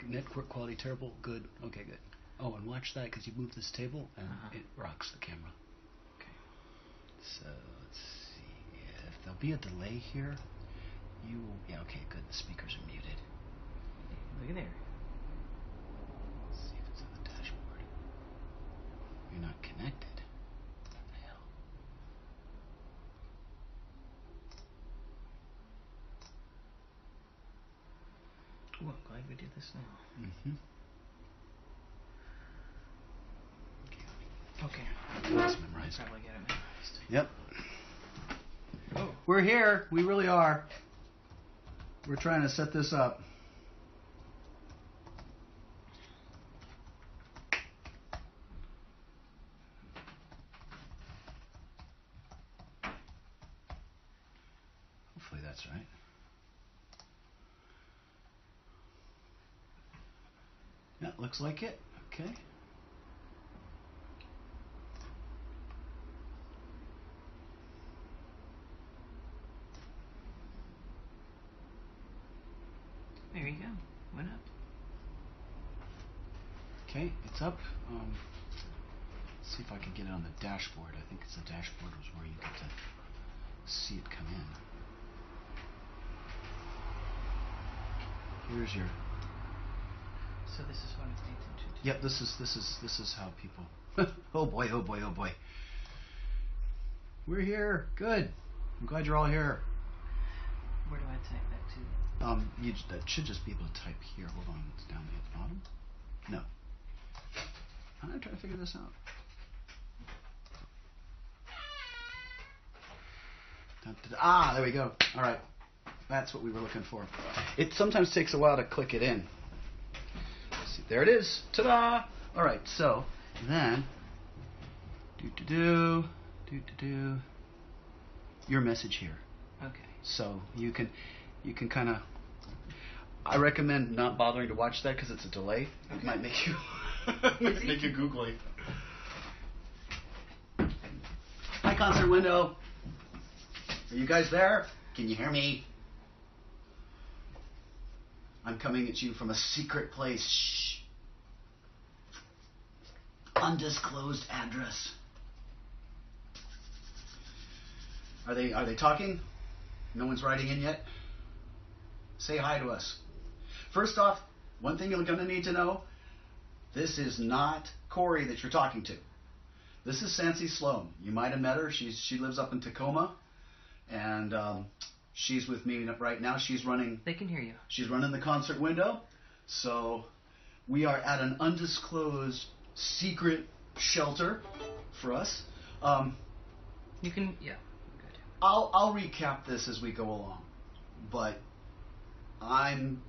network quality terrible. Good. Okay, good. Oh, and watch that because you move this table and it rocks the camera. Okay. So let's see if there'll be a delay here. You will. Yeah. Okay. Good. The speakers are muted. Look at there. Let's see if it's on the dashboard. You're not connected. What the hell? Oh, I'm glad we did this now. Mm-hmm. Okay. It's memorized. Probably get it memorized. Yep. Oh. We're here. We really are. We're trying to set this up. Hopefully that's right. Yeah, looks like it. Okay. There you go. Went up. Okay, it's up. Let's see if I can get it on the dashboard. I think it's the dashboard was where you get to see it come in. Here's your. So this is what I paid attention to. Yep, this is how people. Oh boy, oh boy, oh boy. We're here. Good. I'm glad you're all here. Where do I type that to? That should just be able to type here. Hold on, it's down at the bottom. No. I'm gonna try to figure this out. Ah, there we go. All right, that's what we were looking for. It sometimes takes a while to click it in. Let's see, there it is. Ta-da! All right, so then your message here. Okay. So you can kind of. I recommend not bothering to watch that because it's a delay. Okay. It might make you make you googly. Hi, concert window. Are you guys there? Can you hear me? I'm coming at you from a secret place. Shh. Undisclosed address. Are they talking? No one's writing in yet? Say hi to us. First off, one thing you're going to need to know, this is not Corey that you're talking to. This is Sancy Sloan. You might have met her. She lives up in Tacoma, and she's with me right now. She's running. They can hear you. She's running the concert window. So we are at an undisclosed secret shelter for us. You can, yeah. Good. I'll recap this as we go along, but I'm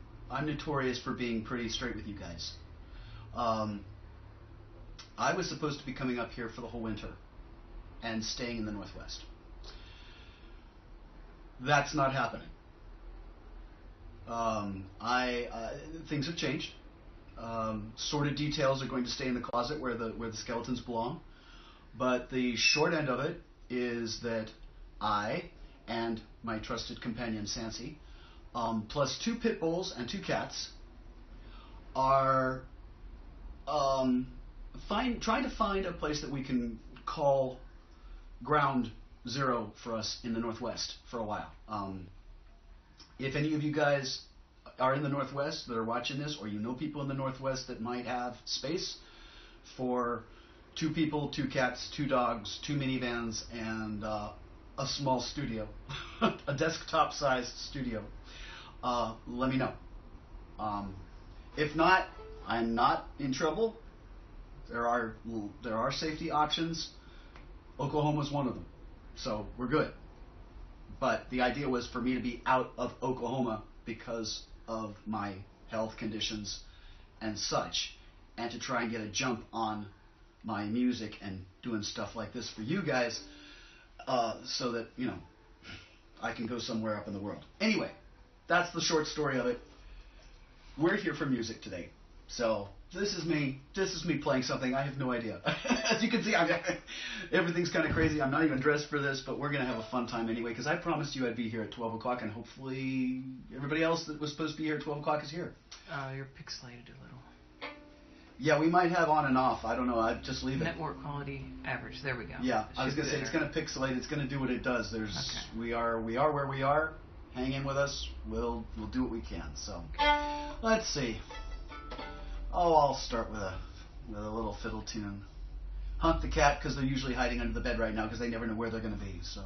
notorious for being pretty straight with you guys. I was supposed to be coming up here for the whole winter and staying in the Northwest. That's not happening. Things have changed. Sordid details are going to stay in the closet where the skeletons belong. But the short end of it is that I and my trusted companion Sancy, plus 2 pit bulls and 2 cats, are trying to find a place that we can call ground zero for us in the Northwest for a while. If any of you guys are in the Northwest that are watching this, or you know people in the Northwest that might have space for 2 people, 2 cats, 2 dogs, 2 minivans, and a small studio, a desktop-sized studio, let me know. If not, I'm not in trouble. There are safety options. Oklahoma's one of them, so we're good. But the idea was for me to be out of Oklahoma because of my health conditions and such, and to try and get a jump on my music and doing stuff like this for you guys, so that, you know, I can go somewhere up in the world. Anyway, that's the short story of it. We're here for music today. So this is me playing something. I have no idea. As you can see, everything's kind of crazy. I'm not even dressed for this, but we're going to have a fun time anyway, because I promised you I'd be here at 12 o'clock, and hopefully everybody else that was supposed to be here at 12 o'clock is here. You're pixelated a little. Yeah, we might have on and off. I don't know. I'd just leave it. Network quality average. There we go. Yeah, I was gonna say it's gonna pixelate. It's gonna do what it does. We are where we are. Hang in with us. We'll do what we can. So let's see. Oh, I'll start with a little fiddle tune. Hunt the cat, because they're usually hiding under the bed right now because they never know where they're gonna be. So.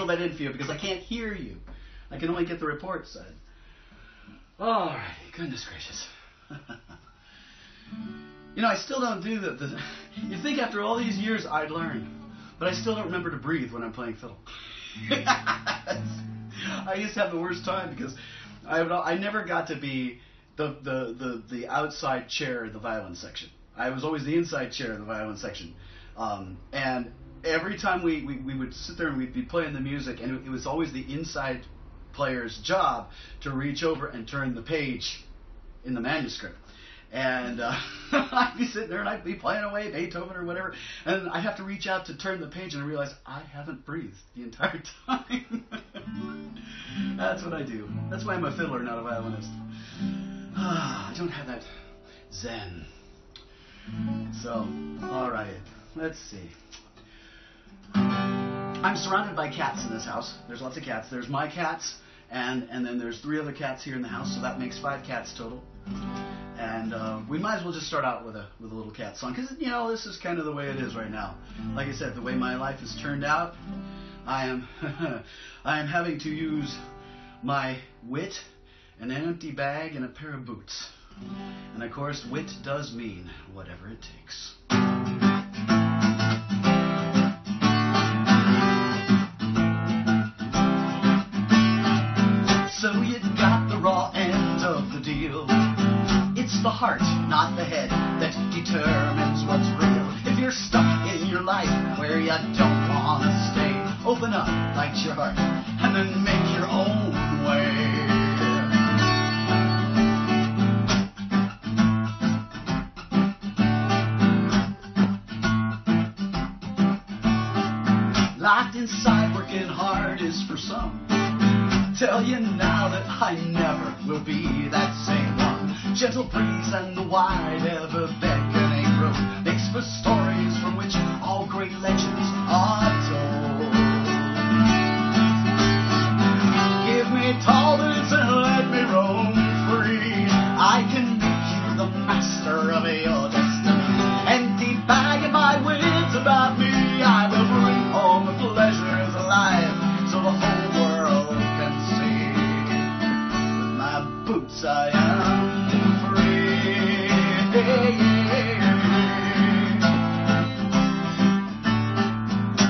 reel that in for you because I can't hear you. I can only get the report side. All right, goodness gracious. You know, I still don't do the you think after all these years I'd learn, but I still don't remember to breathe when I'm playing fiddle. I used to have the worst time because I never got to be the outside chair in the violin section. I was always the inside chair in the violin section. And every time we would sit there and we'd be playing the music, and it was always the inside player's job to reach over and turn the page in the manuscript. And I'd be sitting there and I'd be playing away Beethoven or whatever, and I'd have to reach out to turn the page and I realize I haven't breathed the entire time. That's what I do. That's why I'm a fiddler, not a violinist. I don't have that zen. So, all right, let's see. I'm surrounded by cats in this house. There's lots of cats. There's my cats, and then there's 3 other cats here in the house, so that makes 5 cats total. And we might as well just start out with a little cat song, because, you know, this is kind of the way it is right now. Like I said, the way my life has turned out, I am having to use my wit, an empty bag, and a pair of boots. And of course, wit does mean whatever it takes. So you got the raw end of the deal. It's the heart, not the head, that determines what's real. If you're stuck in your life where you don't want to stay, open up, light your heart, and then make your own way. Locked inside, working hard is for some. Tell you now that I never will be that same one. Gentle breeze and the wide, ever-beckoning road makes for stories from which all great legends are told. Give me tall boots and let me roam free. I can make you the master of your destiny. Empty bag of my wits about me, I will bring home the pleasures of life so the whole world can see. With my boots I am free.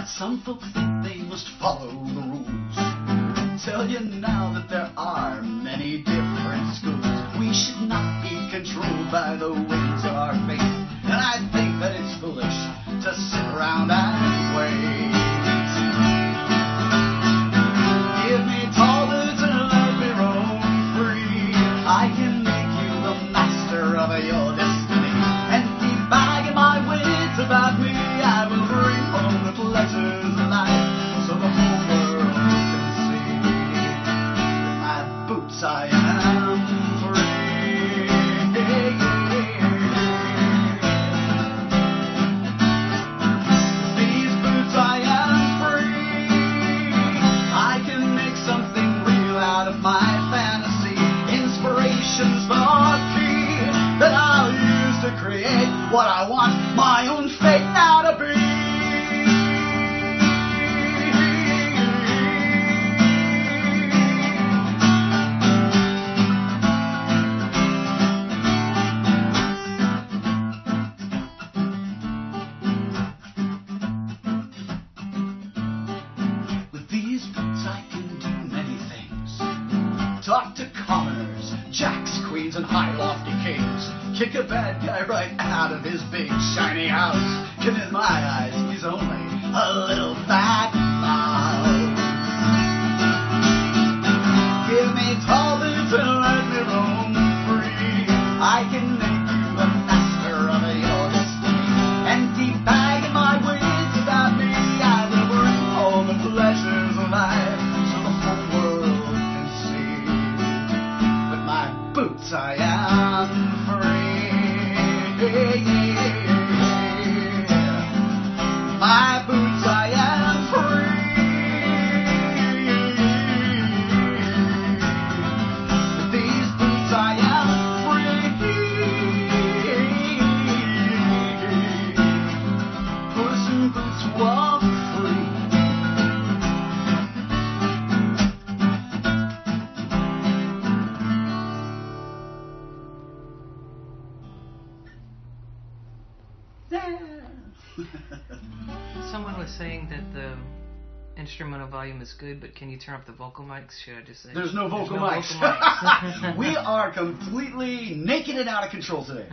Some folks think they must follow the rules. Tell you now that there are many different schools. We should not be controlled by the winds of our fate. And I think that it's foolish to sit around and wait. Give me tall boots and let me roam free. I can make you the master of your destiny. Empty bag of my wits about me, I will bring home the pleasures of life so the whole world can see. With my boots I am free. These boots I am free. I can make something real out of my fantasy. Inspiration's the key that I'll use to create what I want my own fate now to be. With these boots I can do many things. Talk to commoners, jacks, queens, and high lofty kings. Kick a bad guy right out of his big shiny house. 'Cause in my eyes he's only a little fat mouse. Give me tall boots and let me roam free. I can make you the master of your destiny. Empty bag of my wits about me, I will bring home the pleasures of life so the whole world can see. With my boots I am free. My boots I am free. With these boots I am free. Puss in Boots walk free. Someone was saying that the instrumental volume is good, but can you turn up the vocal mics? Should I just say? There's no vocal mics. Vocal mics. We are completely naked and out of control today.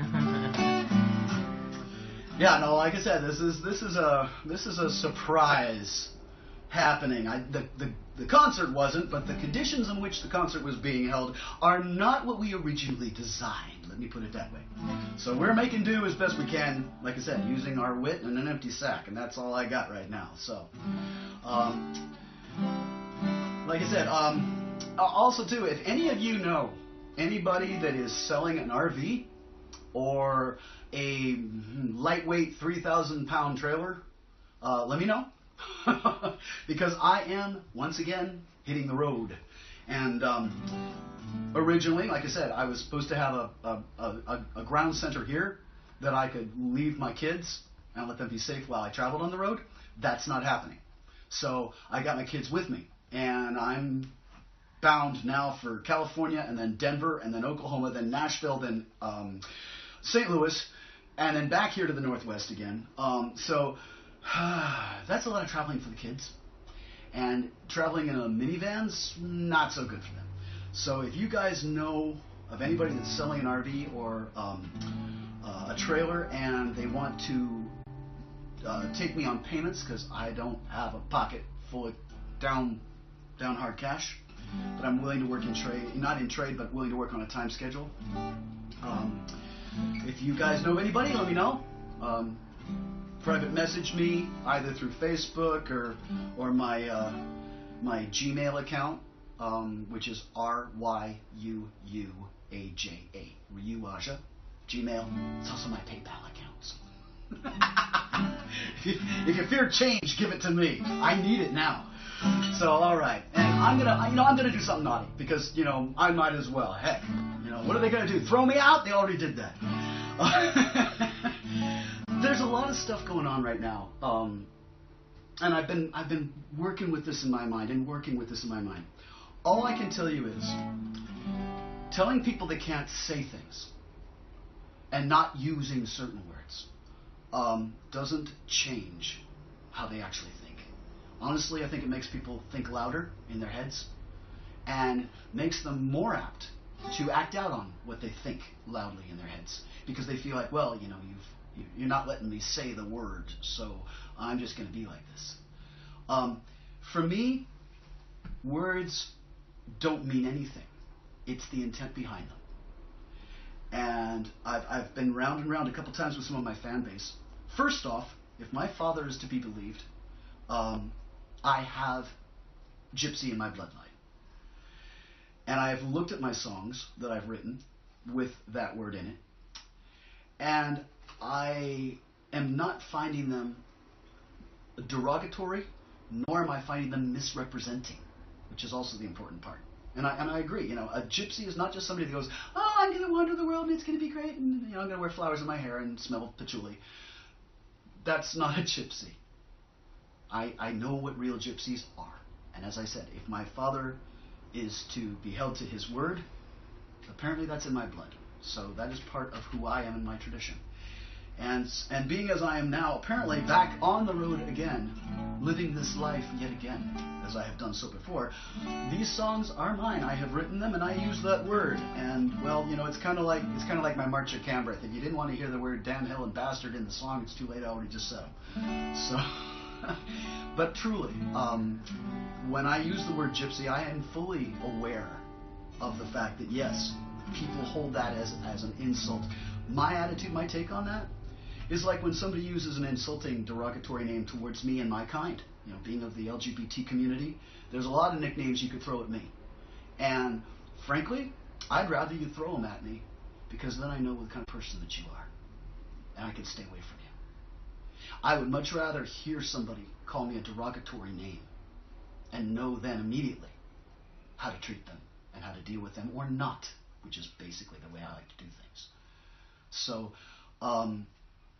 Yeah, no, like I said, this is a surprise happening. The concert wasn't, but the conditions in which the concert was being held are not what we originally designed. Let me put it that way. So we're making do as best we can, like I said, using our wit and an empty sack, and that's all I got right now. So, like I said, also too, if any of you know anybody that is selling an RV or a lightweight 3,000-pound trailer, let me know. Because I am, once again, hitting the road. And originally, like I said, I was supposed to have a ground center here that I could leave my kids and let them be safe while I traveled on the road. That's not happening. So I got my kids with me, and I'm bound now for California, and then Denver, and then Oklahoma, then Nashville, then St. Louis, and then back here to the Northwest again. So that's a lot of traveling for the kids. And traveling in a minivan's not so good for them. So if you guys know of anybody that's selling an RV or a trailer and they want to take me on payments, because I don't have a pocket full of down hard cash, but I'm willing to work in trade, not in trade, but willing to work on a time schedule. If you guys know of anybody, let me know. Private message me either through Facebook or my my Gmail account, which is RYUUAJA, Ryuaja, Gmail. It's also my PayPal account. If you fear change, give it to me. I need it now. So all right, and I'm gonna do something naughty because I might as well. Heck, what are they gonna do? Throw me out? They already did that. There's a lot of stuff going on right now, and I've been working with this in my mind All I can tell you is, telling people they can't say things and not using certain words doesn't change how they actually think. Honestly, I think it makes people think louder in their heads and makes them more apt to act out on what they think loudly in their heads, because they feel like, well, you're not letting me say the word, so I'm just going to be like this. For me, words don't mean anything. It's the intent behind them. And I've been round and round a couple times with some of my fan base. First off, if my father is to be believed, I have gypsy in my bloodline. And I have looked at my songs that I've written with that word in it, and I am not finding them derogatory, nor am I finding them misrepresenting, which is also the important part. And I agree. A gypsy is not just somebody that goes, oh, I'm going to wander the world and it's going to be great, and I'm going to wear flowers in my hair and smell of patchouli. That's not a gypsy. I know what real gypsies are. And as I said, if my father is to be held to his word, apparently that's in my blood. So that is part of who I am in my tradition. And being as I am now, apparently back on the road again, living this life yet again, as I have done so before, these songs are mine. I have written them, and I use that word. And well, it's kind of like my March of Cambreth. If you didn't want to hear the word damn, hell, and bastard in the song, it's too late. I already just said them. So, but truly, when I use the word gypsy, I am fully aware of the fact that yes, people hold that as an insult. My attitude, my take on that, is like when somebody uses an insulting, derogatory name towards me and my kind. Being of the LGBT community, there's a lot of nicknames you could throw at me. And frankly, I'd rather you throw them at me, because then I know what kind of person that you are, and I can stay away from you. I would much rather hear somebody call me a derogatory name and know then immediately how to treat them and how to deal with them, or not, which is basically the way I like to do things. So,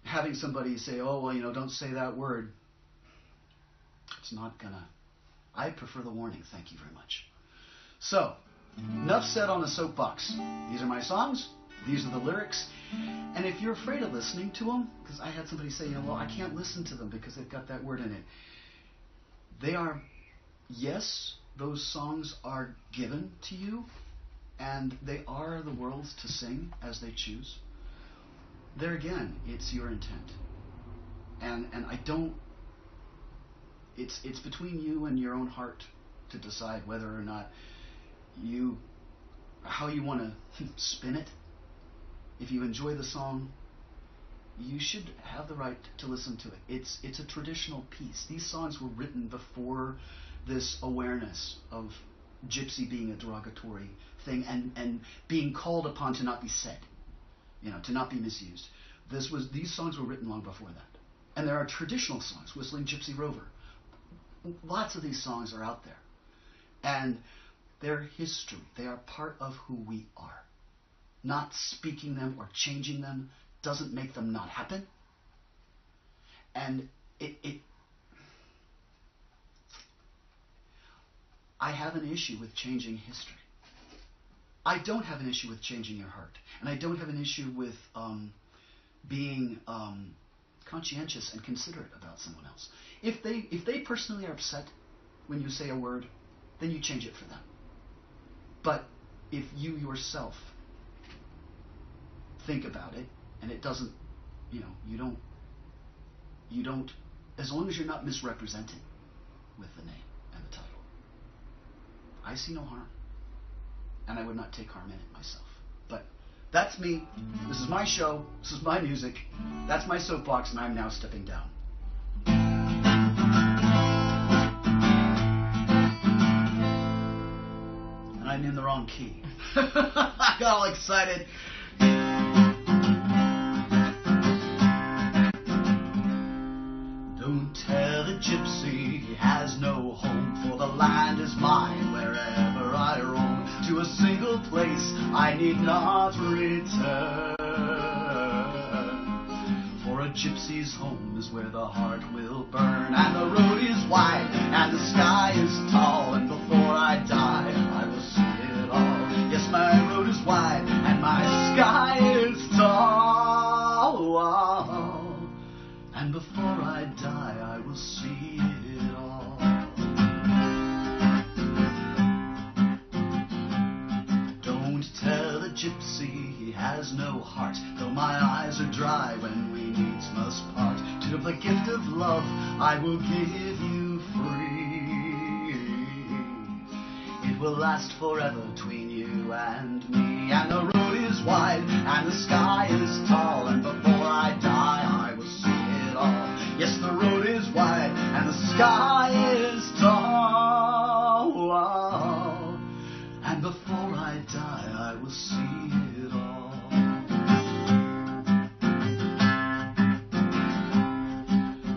having somebody say, oh, well, don't say that word, it's not gonna... I prefer the warning, thank you very much. So, enough said on the soapbox. These are my songs. These are the lyrics. And if you're afraid of listening to them, because I had somebody say, well, I can't listen to them because they've got that word in it. They are, yes, those songs are given to you, and they are the world's to sing as they choose. There again, it's your intent. And I don't, it's between you and your own heart to decide whether or not how you want to spin it. If you enjoy the song, you should have the right to listen to it. It's a traditional piece. These songs were written before this awareness of gypsy being a derogatory thing and being called upon to not be said, to not be misused. These songs were written long before that. And there are traditional songs, Whistling Gypsy Rover. Lots of these songs are out there. And they're history. They are part of who we are. Not speaking them or changing them doesn't make them not happen. And I have an issue with changing history. I don't have an issue with changing your heart. And I don't have an issue with being conscientious and considerate about someone else. If they personally are upset when you say a word, then you change it for them. But if you yourself think about it, and it doesn't, you don't, as long as you're not misrepresenting with the name and the title, I see no harm. And I would not take harm in it myself. But that's me. This is my show. This is my music. That's my soapbox, and I'm now stepping down. And I'm in the wrong key. I got all excited. Don't tell the gypsy he has no home, for the land is mine wherever I roam. To a single place I need not return, for a gypsy's home is where the heart will burn. And the road is wide and the sky is tall, and before I die I will see it all. Yes, my road is wide and my sky is tall, and before I die I will see it all. Don't tell the gypsy he has no heart, though my eyes are dry when we needs must part. To the gift of love I will give you free. It will last forever between you and me. And the road is wide and the sky is tall, and before I die I will see it all. Yes, the road is wide and the sky is tall, and before I die I will see it all.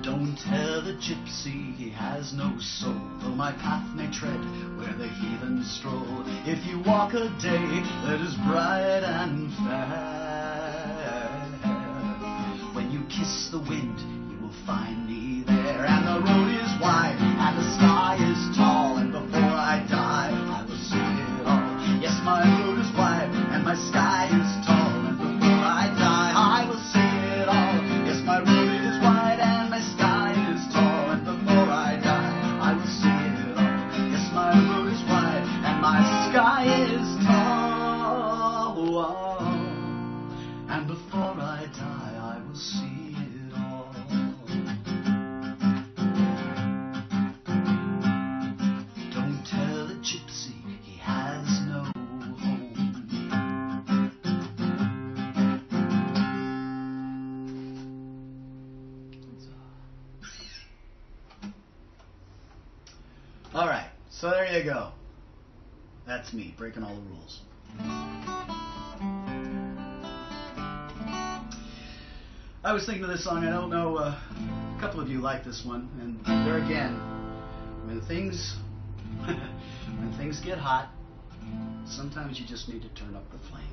Don't tell the gypsy he has no soul, though my path may tread where the heathen stroll. If you walk a day that is bright and fair, when you kiss the wind find me there. And the road is wide and the sky is tall, and before I die I will see it all. Yes, my road is wide and my sky is tall, and before I die I will see it all. Yes, my road is wide and my sky is tall, and before I die I will see it all. Yes, my road is wide and my sky is tall, and before I die I will see it all. Gypsy, he has no home. All right, so there you go. That's me breaking all the rules. I was thinking of this song. I don't know. A couple of you like this one, and there again, when things get hot, sometimes you just need to turn up the flame.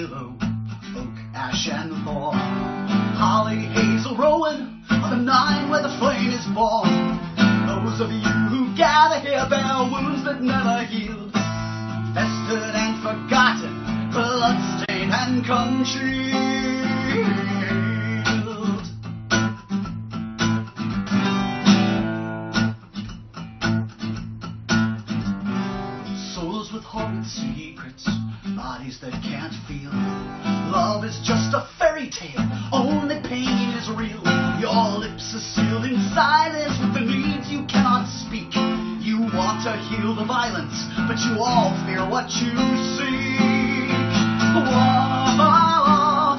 willow, oak, ash, and thorn, holly, hazel, rowan are the 9 where the flame is born. Those of you who gather here bear wounds that never healed, festered and forgotten, bloodstained and congealed. Souls with horrid secrets, bodies that can't feel. Love is just a fairy tale, only pain is real. Your lips are sealed in silence with the needs you cannot speak. You want to heal the violence, but you all fear what you seek. Whoa,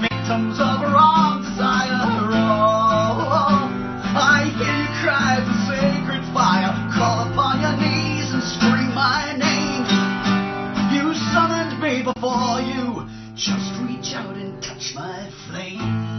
victims of wrong desire. Oh, I hear you cry for sacred fire. Crawl upon your knees and scream my name. You summoned me before you. Just reach out and touch my flame.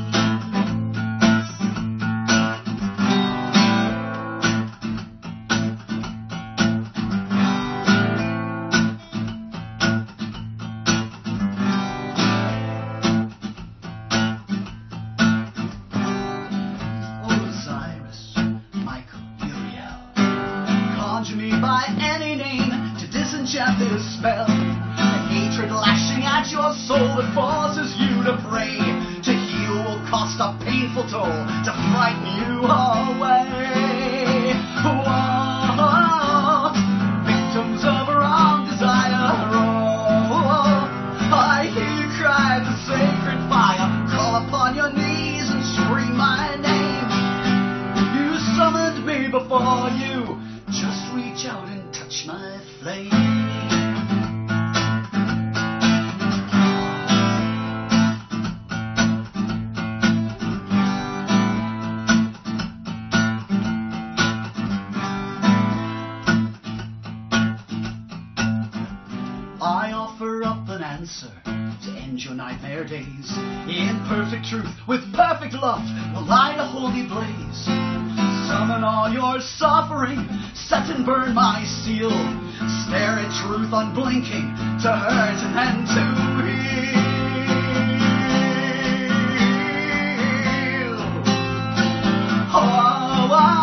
This spell, the hatred lashing at your soul that forces you to pray. To heal will cost a painful toll to frighten you away. Whoa, victims of wrong desire. Oh, I hear you cry for sacred fire. Call upon your knees and scream my name. You summoned me before you. Just reach out and touch my flame. To end your nightmare days in perfect truth, with perfect love, will light a holy blaze. Summon all your suffering, set and burn my steel. Stare at truth unblinking, to hurt and to heal. Oh, oh.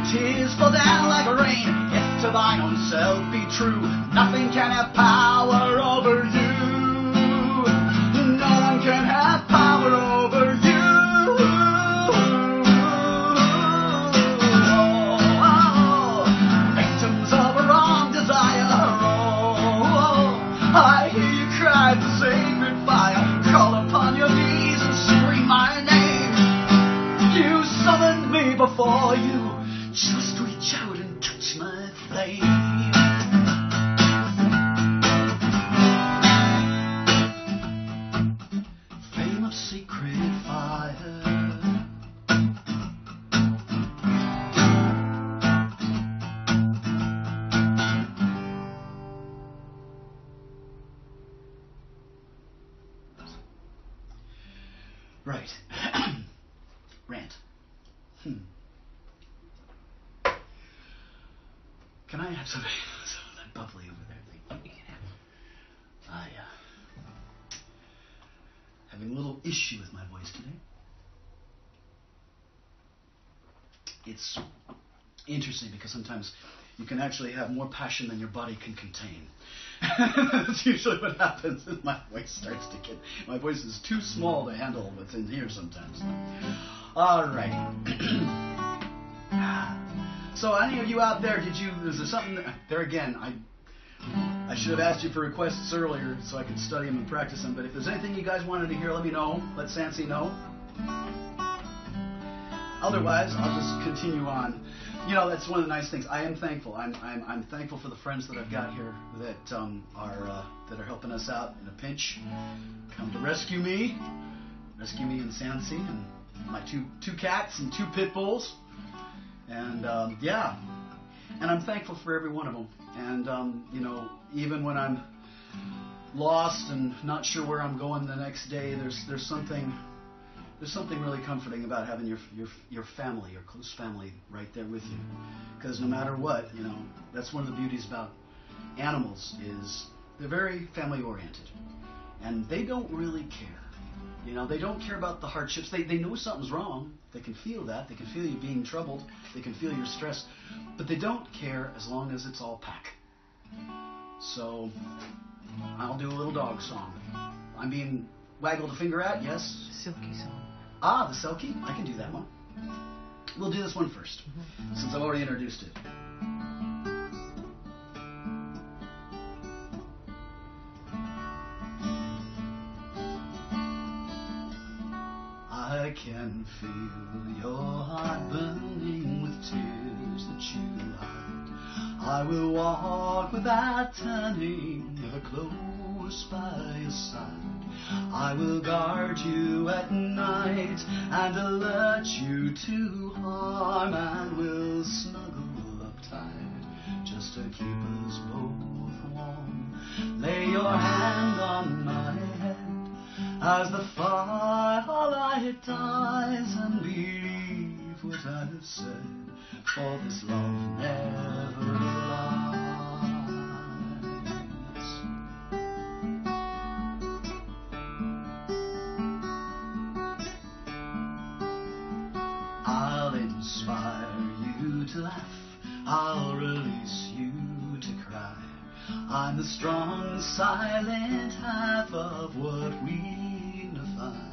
Tears fall down like rain. If to thine own self be true, nothing can have power over you. No one can have power over you. Oh, victims of a wrong desire. Oh, I hear you cry for sacred fire. Call upon your knees and scream my name. You summoned me before you. Just reach out and touch my flame. Flame of secret fire. Right. Rant. Can I have some of that bubbly over there? You can have it. Having a little issue with my voice today. It's interesting because sometimes you can actually have more passion than your body can contain. That's usually what happens is my voice is too small to handle what's in here sometimes. All right. So any of you out there, is there something, there again, I should have asked you for requests earlier so I could study them and practice them, but if there's anything you guys wanted to hear, let me know. Let Sansi know. Otherwise, I'll just continue on. You know, that's one of the nice things. I am thankful. I'm thankful for the friends that I've got here that are helping us out in a pinch, come to rescue me and Sansi, and my two cats and 2 pit bulls, and yeah, and I'm thankful for every one of them. And you know, even when I'm lost and not sure where I'm going the next day, there's something really comforting about having your family, your close family, right there with you. Because no matter what, you know, that's one of the beauties about animals is they're very family oriented, and they don't really care. You know, they don't care about the hardships. They know something's wrong. They can feel that. They can feel you being troubled. They can feel your stress, but they don't care as long as it's all pack. So I'll do a little dog song. I'm being waggled a finger at, yes. Silky song. Ah, the Selkie? I can do that one. We'll do this one first, since I've already introduced it. I can feel your heart burning with tears that you hide. I will walk without turning, ever close by your side. I will guard you at night and alert you to harm, and will snuggle up tight just to keep us both warm. Lay your hand on my head as the firelight dies, and believe what I have said, for this love never lies. I'll inspire you to laugh, I'll release you to cry. I'm the strong, silent half of what we unify.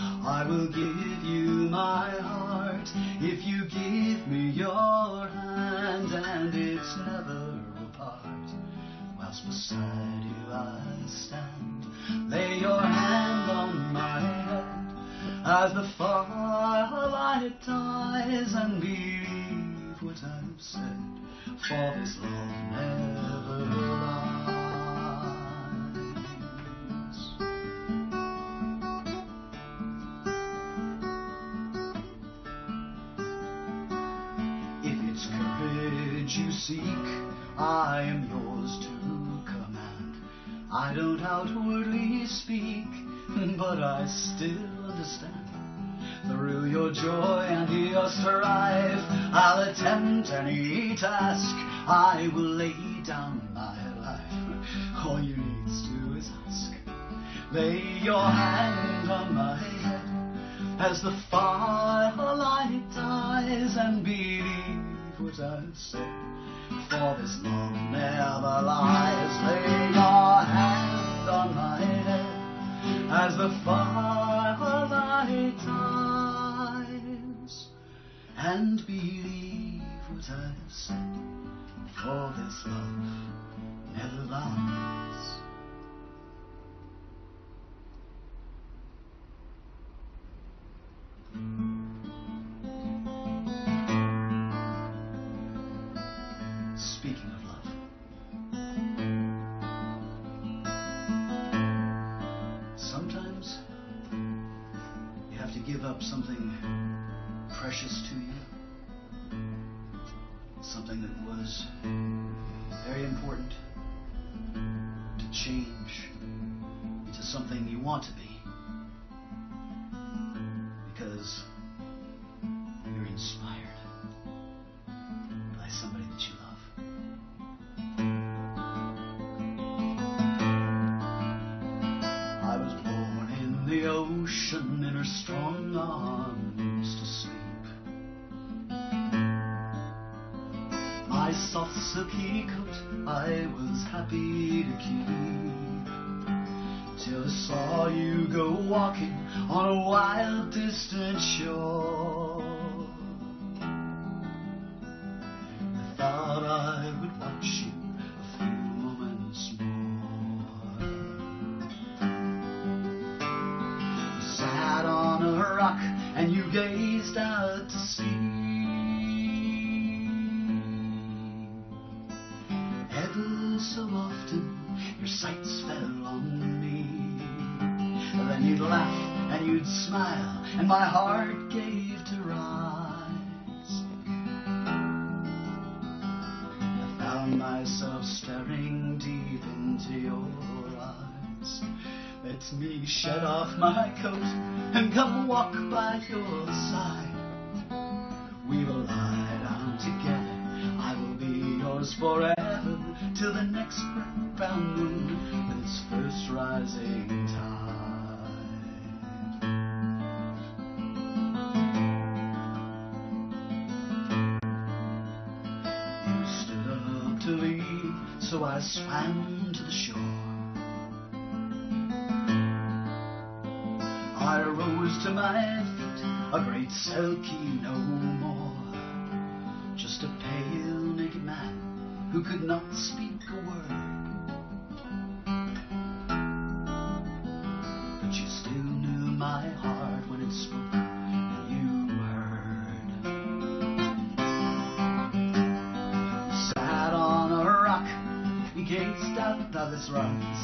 I will give you my heart if you give me your hand, and it's never apart. Whilst beside you I stand, lay your hand on my head as the firelight dies, and believe what I've said, for this love never lies. If it's courage you seek, I am yours to command. I don't outwardly speak, but I still understand. Through your joy and your strife, I'll attempt any task. I will lay down my life. All you need to do is ask. Lay your hand on my head as the firelight dies, and believe what I've said, for this love never lies. Lay your hand on my head as the firelight dies, and believe what I have said, for this love never lies. Speaking of love, sometimes you have to give up something precious to you, something that was very important, to change into something you want to be, because you're inspired by somebody that you love. I was born in the ocean, in her strong arms to sleep. My soft silky coat I was happy to keep, till I saw you go walking on a wild distant shore. I thought I would watch you a few moments more. You sat on a rock and you gazed out to sea. Ever so often your sights fell on me. Then you'd laugh and you'd smile, and my heart gave to rise. I found myself staring deep into your eyes. Let me shed off my coat and come walk by your side. We will lie down together. I will be yours forever till the next round moon with its first rising tide. You stood up to leave, so I swam to the shore. I rose to my feet, a great selkie no more. Just a pale naked man who could not speak a word. But you still knew my heart when it spoke, and you heard. You sat on a rock, you gazed out, now this runs.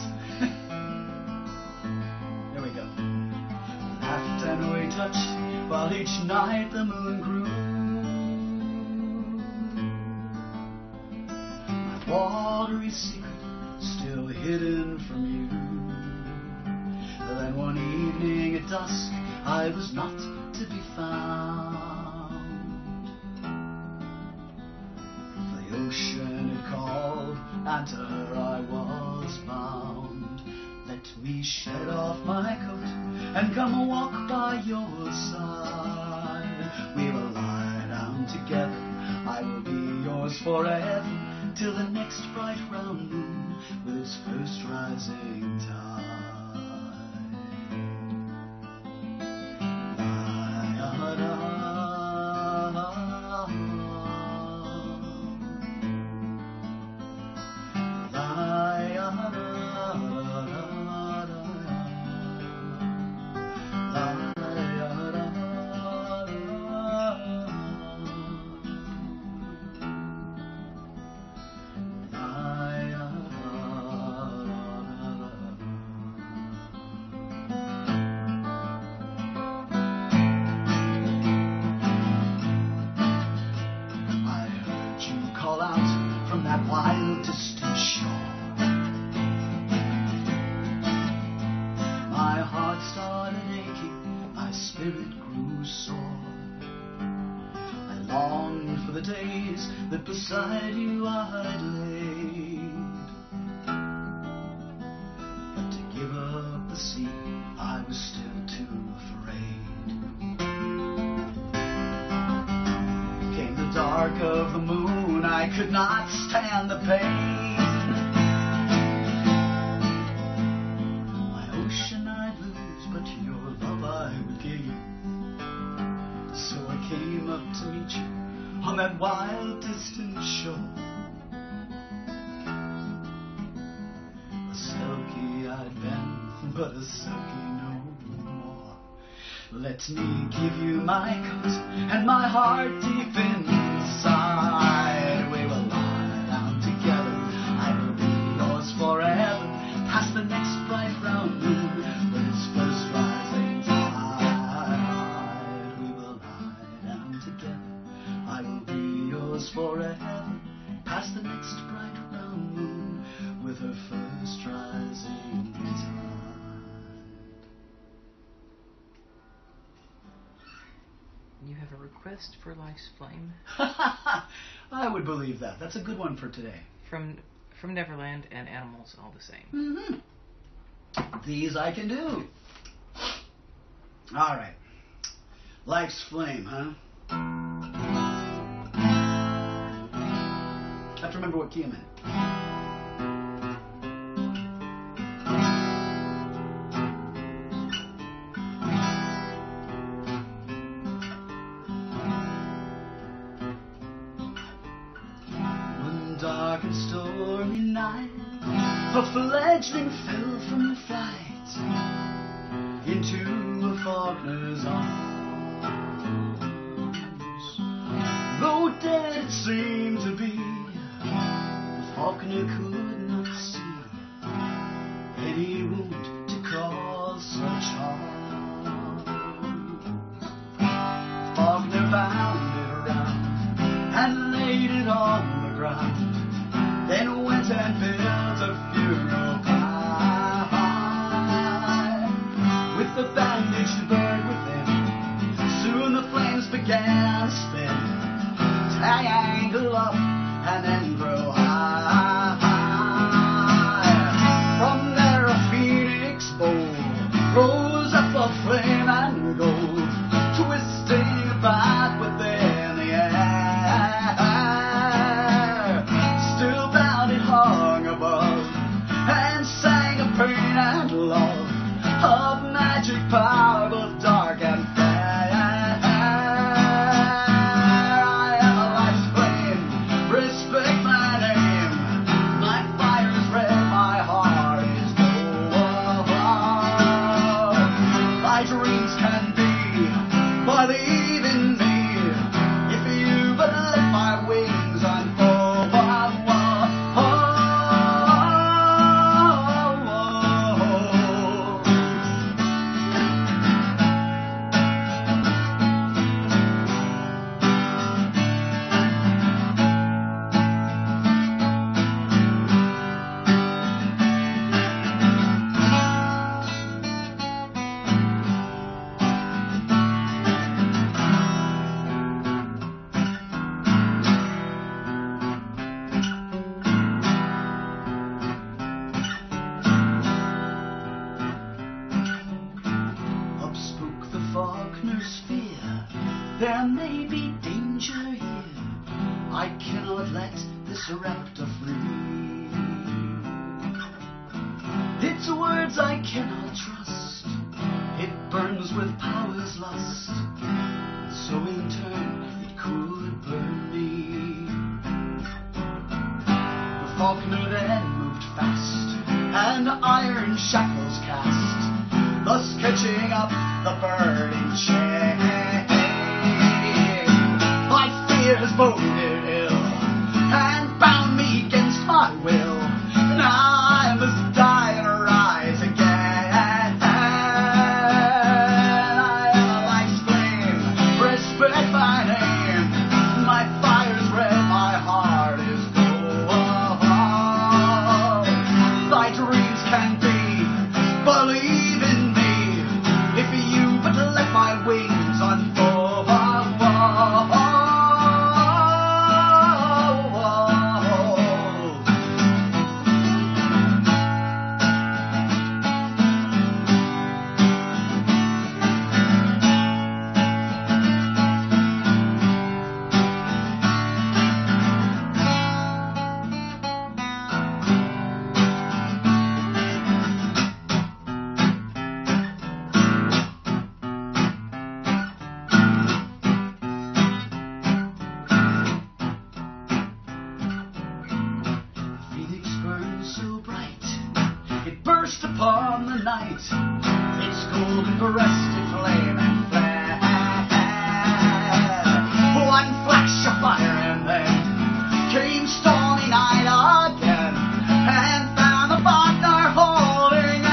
There we go. Laughed and we touched, while each night the moon grew. My watery secret still hidden from you. Then one evening at dusk I was not to be found. For the ocean had called, and to her I was bound. Let me shed off my coat and come walk by your side. We will lie down together. I will be yours forever till the next bright round moon with its first rising tide. Beside you I'd laid, but to give up the sea I was still too afraid. Came the dark of the moon, I could not stand the pain. My ocean I'd lose, but your love I would gain. So I came up to meet you on that wild distant shore. A selkie I'd been, but a selkie no more. Let me give you my coat and my heart deep inside. We will lie down together. I will be yours forever, past the next bright round moon with its first rising tide. We will lie down together. I will be yours forever, past the next bright round moon with her first rising tide. You have a request for Life's Flame? I would believe that. That's a good one for today. From Neverland and Animals All the Same. Mm-hmm. These I can do. All right. Life's Flame, huh? I have to remember what key I'm in. One dark and stormy night, a fledgling fell from the flight into a Faulkner's arms. Though dead it seemed to be, Faulkner could not see any wound to cause such harm. bandaged bird within. Soon the flames began to spin, tangle up and then grow high. From there a phoenix bowl rose up of flame and gold, twisting about within the air. Still bound it hung above, and sang of pain and love, of magic power both dark and fair. I am a life's flame, respect my name. My fire is red, my heart is gold. My dreams can be, believe in me, if you but let my wings unfold. There may be danger here, I cannot let this raptor free. Its words I cannot trust, it burns with power's lust, so in turn it could burn me. The falconer then moved fast, and iron shackles cast, thus catching up the bird in chain. Has boded ill and bound me against my will. Now I must die and rise again. I am a life's flame, respect my name. My fire's red, my heart is gold. Thy dreams can be, believe in me, if you but let my wings unfold. Upon the night, its golden breasted flame and flare. One flash of fire and then came stormy night again, and found the partner holding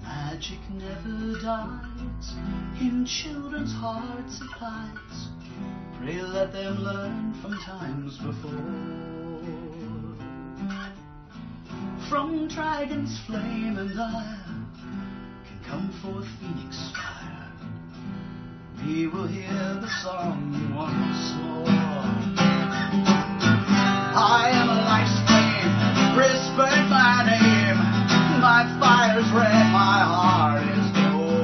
magic never dies, in children's hearts it lies. Pray let them learn from times before. From dragon's flame and ire can come forth phoenix fire. We will hear the song once more. I am a life's flame, respect my name. My fire's red, my heart is gold.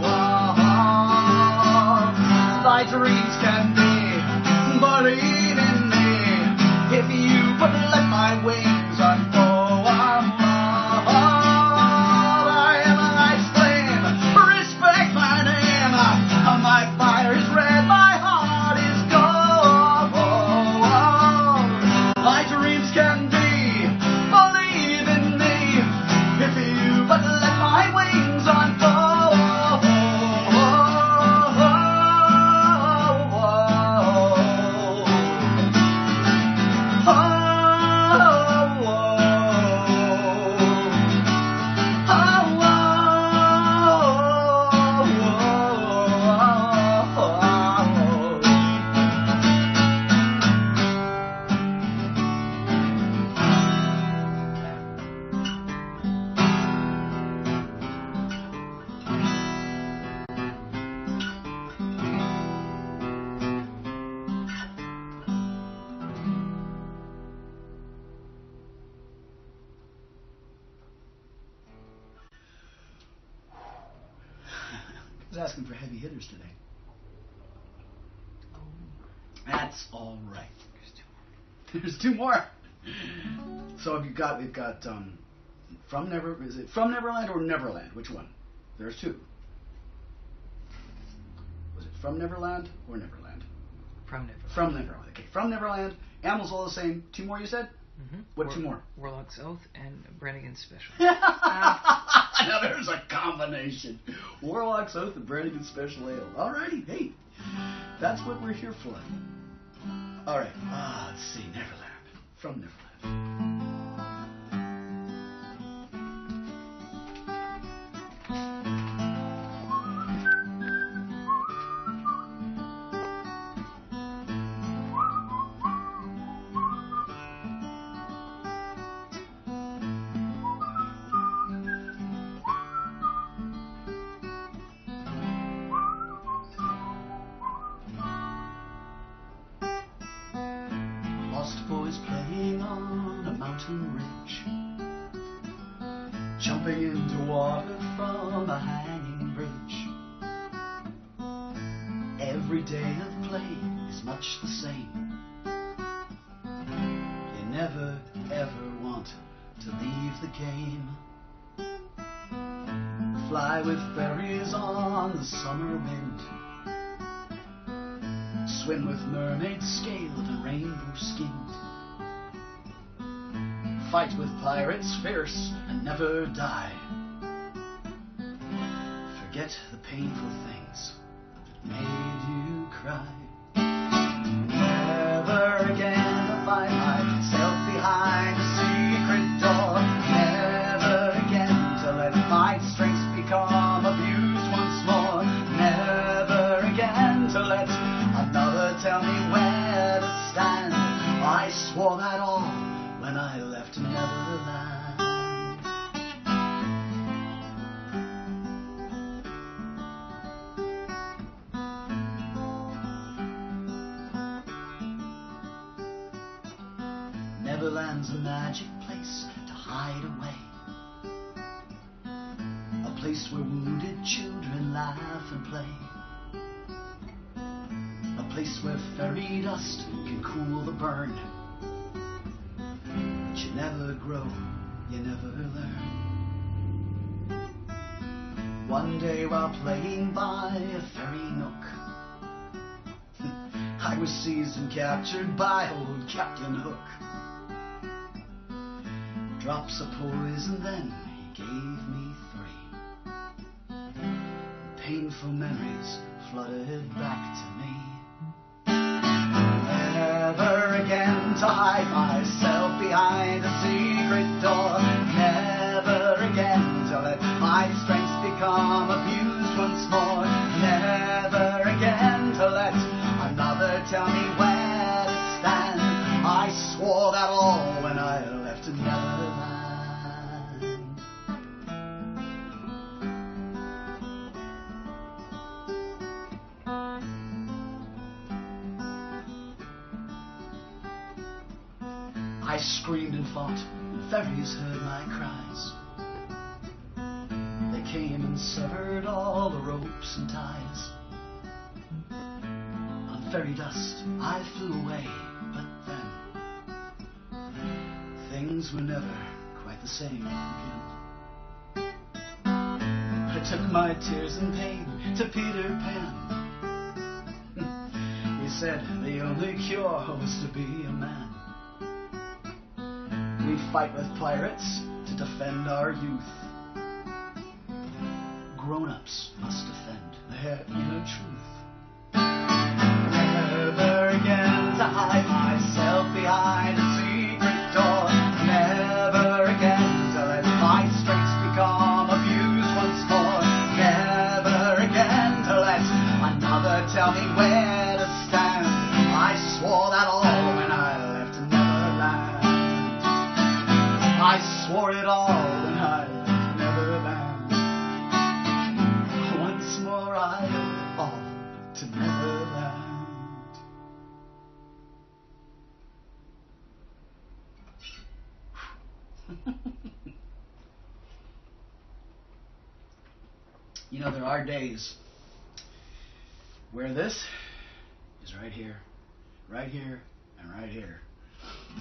Thy dreams can be, believe in me, if you but let my wings unfold. I am a life's flame, respect my name. My fire is red, my heart is gold. My dreams can was asking for heavy hitters today. That's all right. There's two more. So we've got is it From Neverland or Neverland? Which one? There's two. Was it From Neverland or Neverland? From Neverland. From Neverland. Okay, From Neverland. Animals all the same. Two more you said? Mm-hmm. What two more? Warlock's Oath and Brannigan's Special. Now there's a combination. Warlock's Oath and Brannigan's Special Ale. Alrighty, hey. That's what we're here for. Alright, let's see. Neverland. From Neverland. Lost boys playing on a mountain ridge, jumping into water from a hanging bridge. Every day of play is much the same. You never ever want to leave the game. Fly with fairies on the summer wind, swim with mermaids scaled and rainbow skinned, fight with pirates fierce and never die. Forget the painful things that made you cry. Never again to find myself behind a secret door. Never again to let my strengths become abused once more. Never again to let another tell me where to stand. I swore that all when I left Neverland. Neverland's a magic place to hide away, a place where wounded children laugh and play, a place where fairy dust can cool the burn. But you never grow, you never learn. One day while playing by a fairy nook, I was seized and captured by old Captain Hook. Drops of poison then he gave me 3. Painful memories flooded back to me. Never again to hide myself behind a secret door. Never again to let my strengths become abused once more. Never again to let another tell me where to stand. I swore that all when I left Neverland. I screamed and fought, and fairies heard my cries. They came and severed all the ropes and ties. On fairy dust I flew away, but then things were never quite the same again. I took my tears and pain to Peter Pan. He said the only cure was to be a man. We fight with pirates to defend our youth. Grown-ups must defend their inner truth. Never again to hide myself behind a secret door. Never again to let my strengths become abused once more. Never again to let another tell me where to stand. I swore that all when I left Neverland. I swore it all when I left Neverland. Once more I owe it all to Neverland. You know, there are days where this is right here, and right here.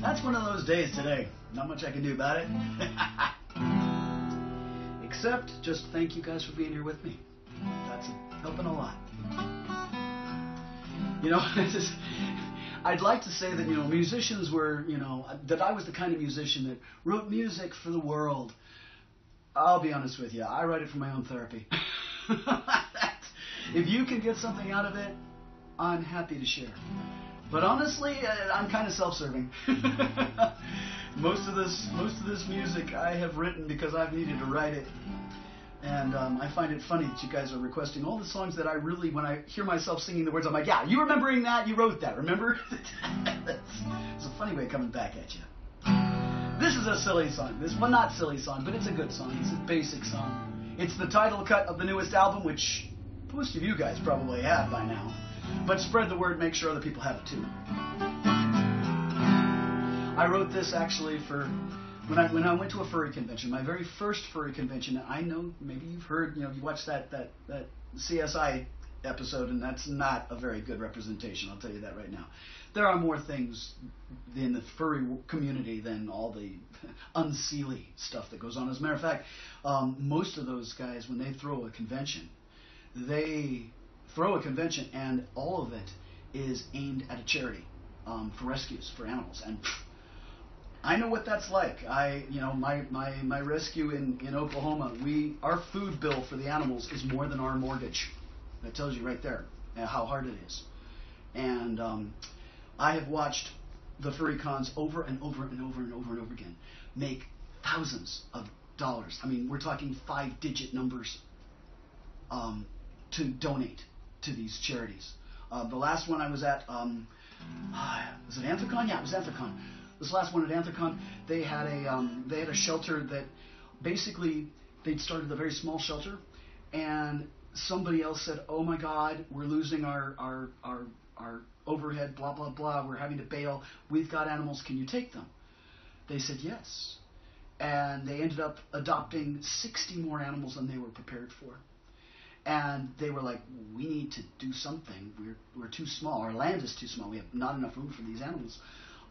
That's one of those days today. Not much I can do about it. Except just thank you guys for being here with me. That's helping a lot. You know, I'd like to say that, musicians were, that I was the kind of musician that wrote music for the world. I'll be honest with you, I write it for my own therapy. If you can get something out of it, I'm happy to share. But honestly, I'm kind of self-serving. Most of this music I have written because I've needed to write it. And I find it funny that you guys are requesting all the songs that I really, when I hear myself singing the words, I'm like, yeah, you remembering that? You wrote that, remember? It's a funny way of coming back at you. This is a silly song. Well, not silly song, but it's a good song. It's a basic song. It's the title cut of the newest album, which most of you guys probably have by now. But spread the word, make sure other people have it too. I wrote this actually for when I went to a furry convention, my very first furry convention. I know maybe you've heard, you watched that CSI episode, and that's not a very good representation. I'll tell you that right now. There are more things in the furry community than all the unseelie stuff that goes on. As a matter of fact, most of those guys, when they throw a convention, and all of it is aimed at a charity for rescues for animals. And I know what that's like. My rescue in Oklahoma, our food bill for the animals is more than our mortgage. That tells you right there how hard it is. And I have watched the furry cons over and over and over and over and over again make thousands of dollars. I mean, we're talking 5-digit numbers to donate to these charities. The last one I was at, was it Anthrocon? Yeah, it was Anthrocon. This last one at Anthrocon, they had a shelter that basically they'd started a very small shelter, and somebody else said, "Oh my God, we're losing our overhead, blah blah blah. We're having to bail. We've got animals. Can you take them?" They said yes, and they ended up adopting 60 more animals than they were prepared for. And they were like, "We need to do something. We're too small. Our land is too small. We have not enough room for these animals."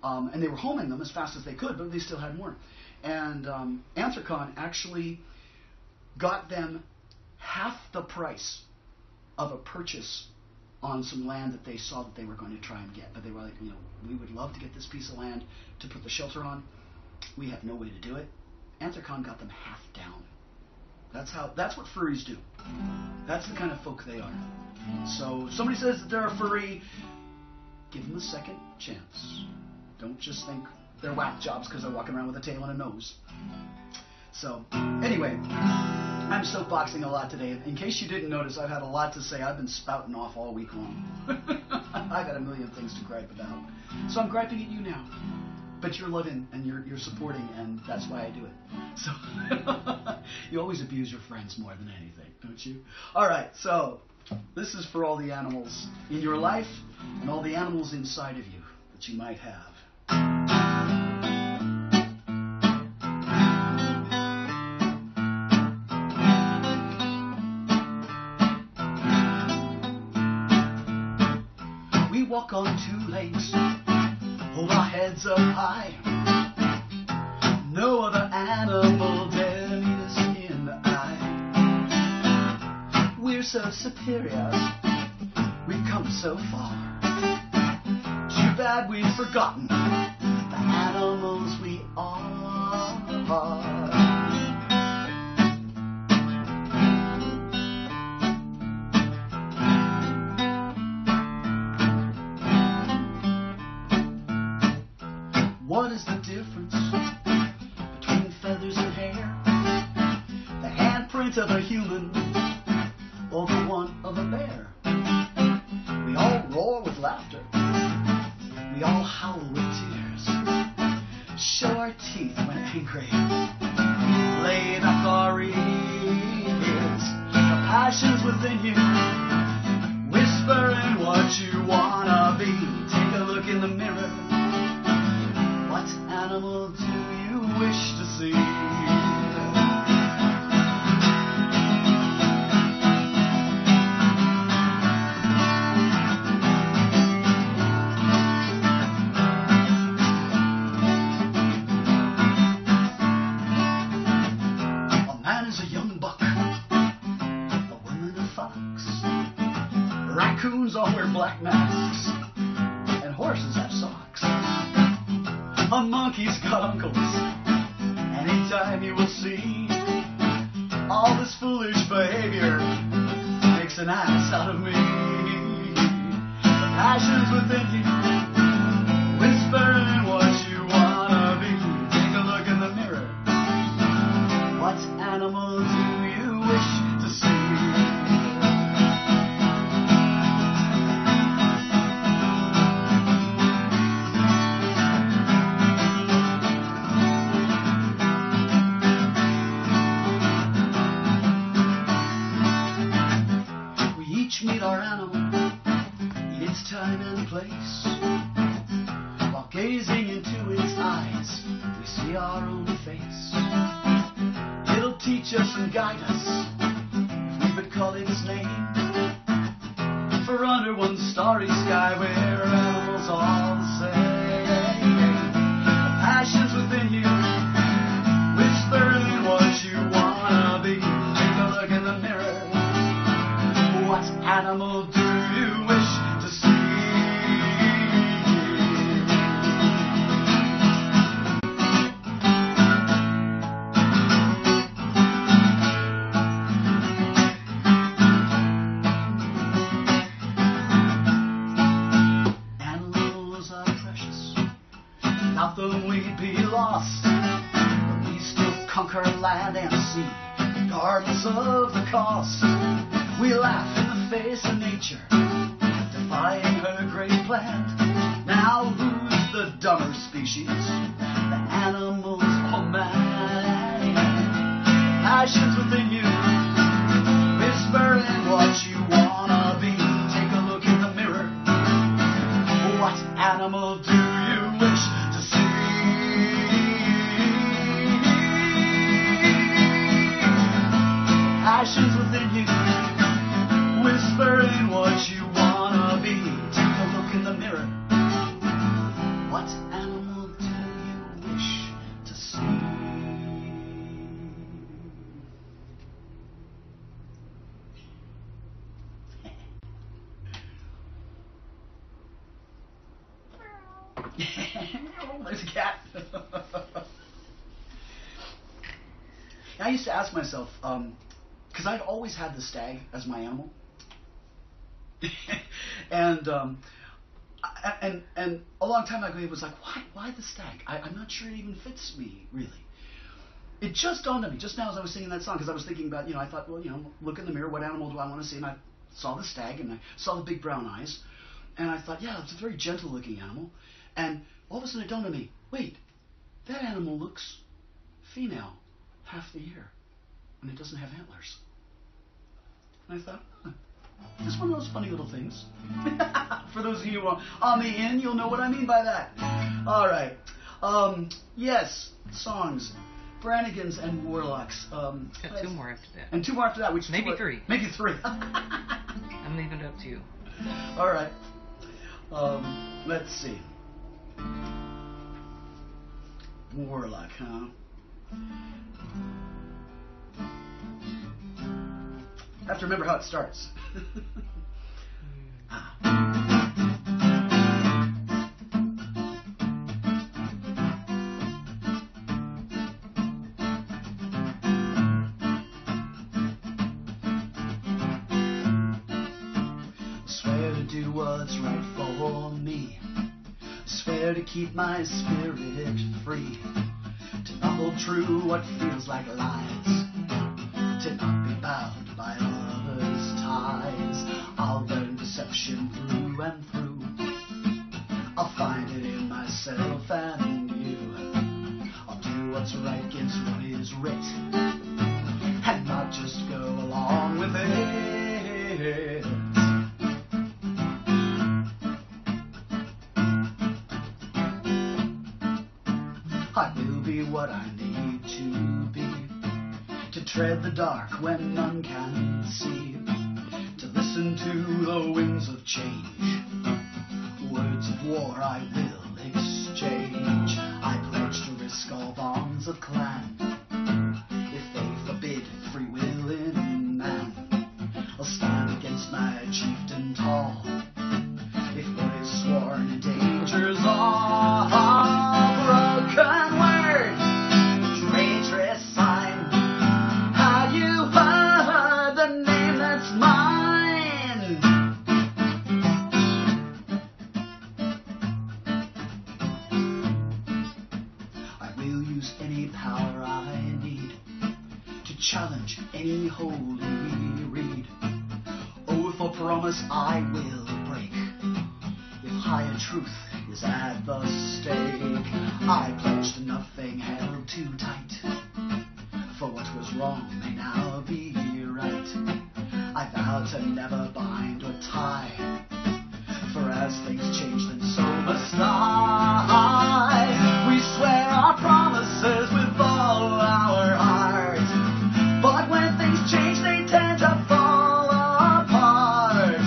And they were homing them as fast as they could, but they still had more. And Anthrocon actually got them half the price of a purchase on some land that they saw that they were going to try and get. But they were like, we would love to get this piece of land to put the shelter on. We have no way to do it. Anthrocon got them half down. That's what furries do. That's the kind of folk they are. So somebody says that they're a furry, give them a second chance. Don't just think they're whack jobs because they're walking around with a tail and a nose. So anyway, I'm soapboxing a lot today. In case you didn't notice, I've had a lot to say. I've been spouting off all week long. I've got a million things to gripe about. So I'm griping at you now. But you're loving and you're supporting, and that's why I do it. So you always abuse your friends more than anything, don't you? All right, so this is for all the animals in your life and all the animals inside of you that you might have. We walk on 2 legs, hold our heads up high. No other animal dare meet us in the eye. We're so superior, we've come so far. Too bad we've forgotten the animals we are. What is the difference between feathers and hair? The handprint of a human or the one of a bear? We all roar with laughter. We all howl with tears. Show our teeth when angry. Lay back our ears. The passions within you. Whispering what you wanna be. Take a look in the mirror. What animal do you wish to see? Raccoons all wear black masks, and horses have socks. A monkey's got uncles. Anytime you will see all this foolish behavior makes an ass out of me. The passion's within you, whispering what you wanna be. Take a look in the mirror. What animal do you wish to see? Meet our animal in its time and place. While gazing into its eyes, we see our own face. It'll teach us and guide us if we would call its name. For under one starry sky, we're animals all the same. The passion's within you, whispering what you wanna be. Take a look in the mirror. What animal do you wish to see? Animals are precious. Without them we'd be lost. But we still conquer land and sea, regardless of the cost. We laugh in the face of nature, defying her great plan. Now who's the dumber species? The animals or man? Passions within you, whispering what you wanna be. Take a look in the mirror. What animal do you wish to see? Passions within you, whispering what you wanna be. Take a look in the mirror. What animal do you wish to see? Oh, there's a cat. I used to ask myself, because I've always had the stag as my animal. and a long time ago, it was like, why the stag? I'm not sure it even fits me, really. It just dawned on me just now as I was singing that song, because I was thinking about, I thought, well, look in the mirror, what animal do I want to see? And I saw the stag, and I saw the big brown eyes, and I thought, yeah, it's a very gentle-looking animal. And all of a sudden it dawned on me, wait, that animal looks female half the year, and it doesn't have antlers. And I thought, just one of those funny little things. For those of you who are on the in, you'll know what I mean by that. All right. Yes, songs. Brannigans and Warlocks. Got two more after that. And two more after that. Which maybe three. Maybe three. I'm leaving it up to you. All right. Let's see. Warlock, huh? I have to remember how it starts. Swear to do what's right for me. Swear to keep my spirit free. To not hold true what feels like lies. To not be bound by others' ties. I'll learn deception through and through. I'll find it in myself and you. I'll do what's right against what is writ, and not just go along with it. I will be what I need to be, to tread the dark when none can see, to listen to the winds of change. Words of war I will exchange. I pledge to risk all bonds of clan. If they forbid free will in man, I'll stand against my chieftain tall. power I need to challenge any holy reed. Oath or promise I will break if higher truth is at the stake. I pledge to nothing held too tight, for what was wrong may now be right. I vow to never bind or tie, for as things change then so must I. We swear our promises with all our heart, but when things change they tend to fall apart.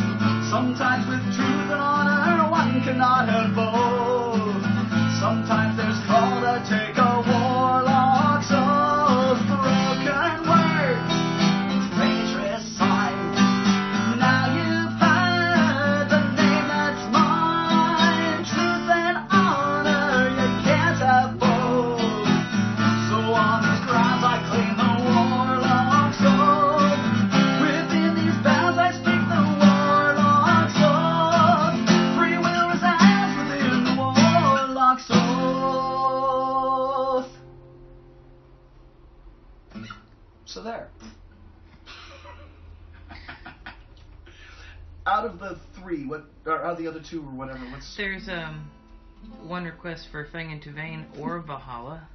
Sometimes with truth and honor one cannot have both. Sometimes there's call to take a warlock's oath. Broken words, dangerous signs. Now you've heard the name that's mine. Truth and honor you can't have both. So on these grounds I claim the warlock's oath. Within these bounds I speak the warlock's oath. Free will resides within the warlock's oath. So there. Out of the three, what or out of the other two or whatever, what's There's one request for Fang and Tuvain or Valhalla,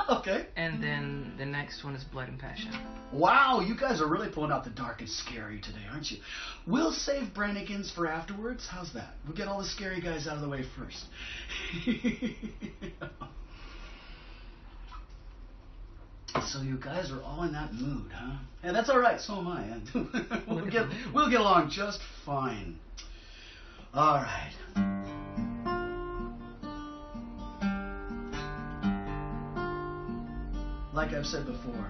okay. and then the next one is Blood and Passion. Wow, you guys are really pulling out the dark and scary today, aren't you? We'll save Brannigans for afterwards. How's that? We'll get all the scary guys out of the way first. So you guys are all in that mood, huh? And that's all right. So am I. We'll get along just fine. All right. Like I've said before,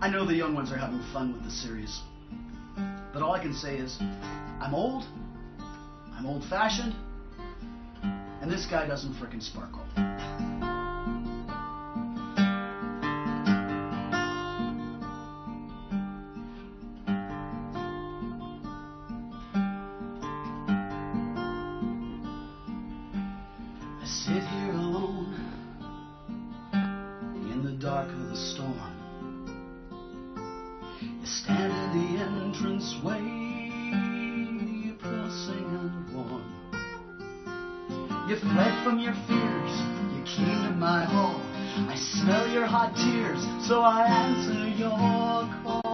I know the young ones are having fun with the series, but all I can say is I'm old-fashioned, and this guy doesn't frickin' sparkle. I sit here alone in the dark of the storm. You stand in the entranceway, pressing and warm. You fled from your fears, you came to my hall. I smell your hot tears, so I answer your call.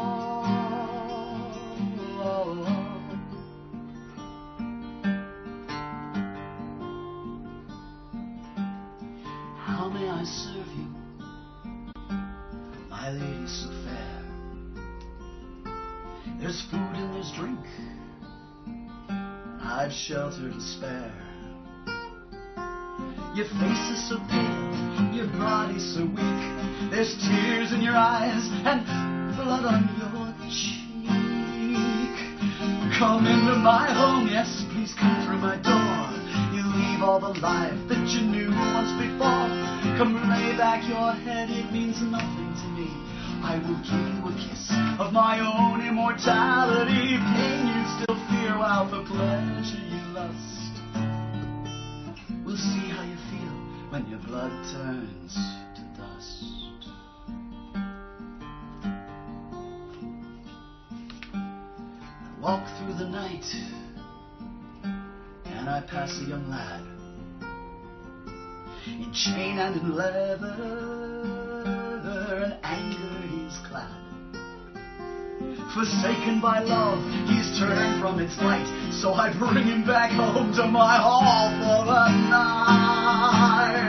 How may I serve you, my lady so fair? There's food and there's drink, I've shelter to spare. Your face is so pale, your body so weak. There's tears in your eyes and blood on your cheek. Come into my home, yes, please come through my door. You leave all the life that you knew once before. Come lay back your head, it means nothing to me. I will give you a kiss of my own immortality. Pain you still fear while for pleasure you lust. We'll see how you feel when your blood turns to dust. I walk through the night and I pass a young lad in chain and in leather and anger he's clad. Forsaken by love, he's turned from its light, so I bring him back home to my hall for the night.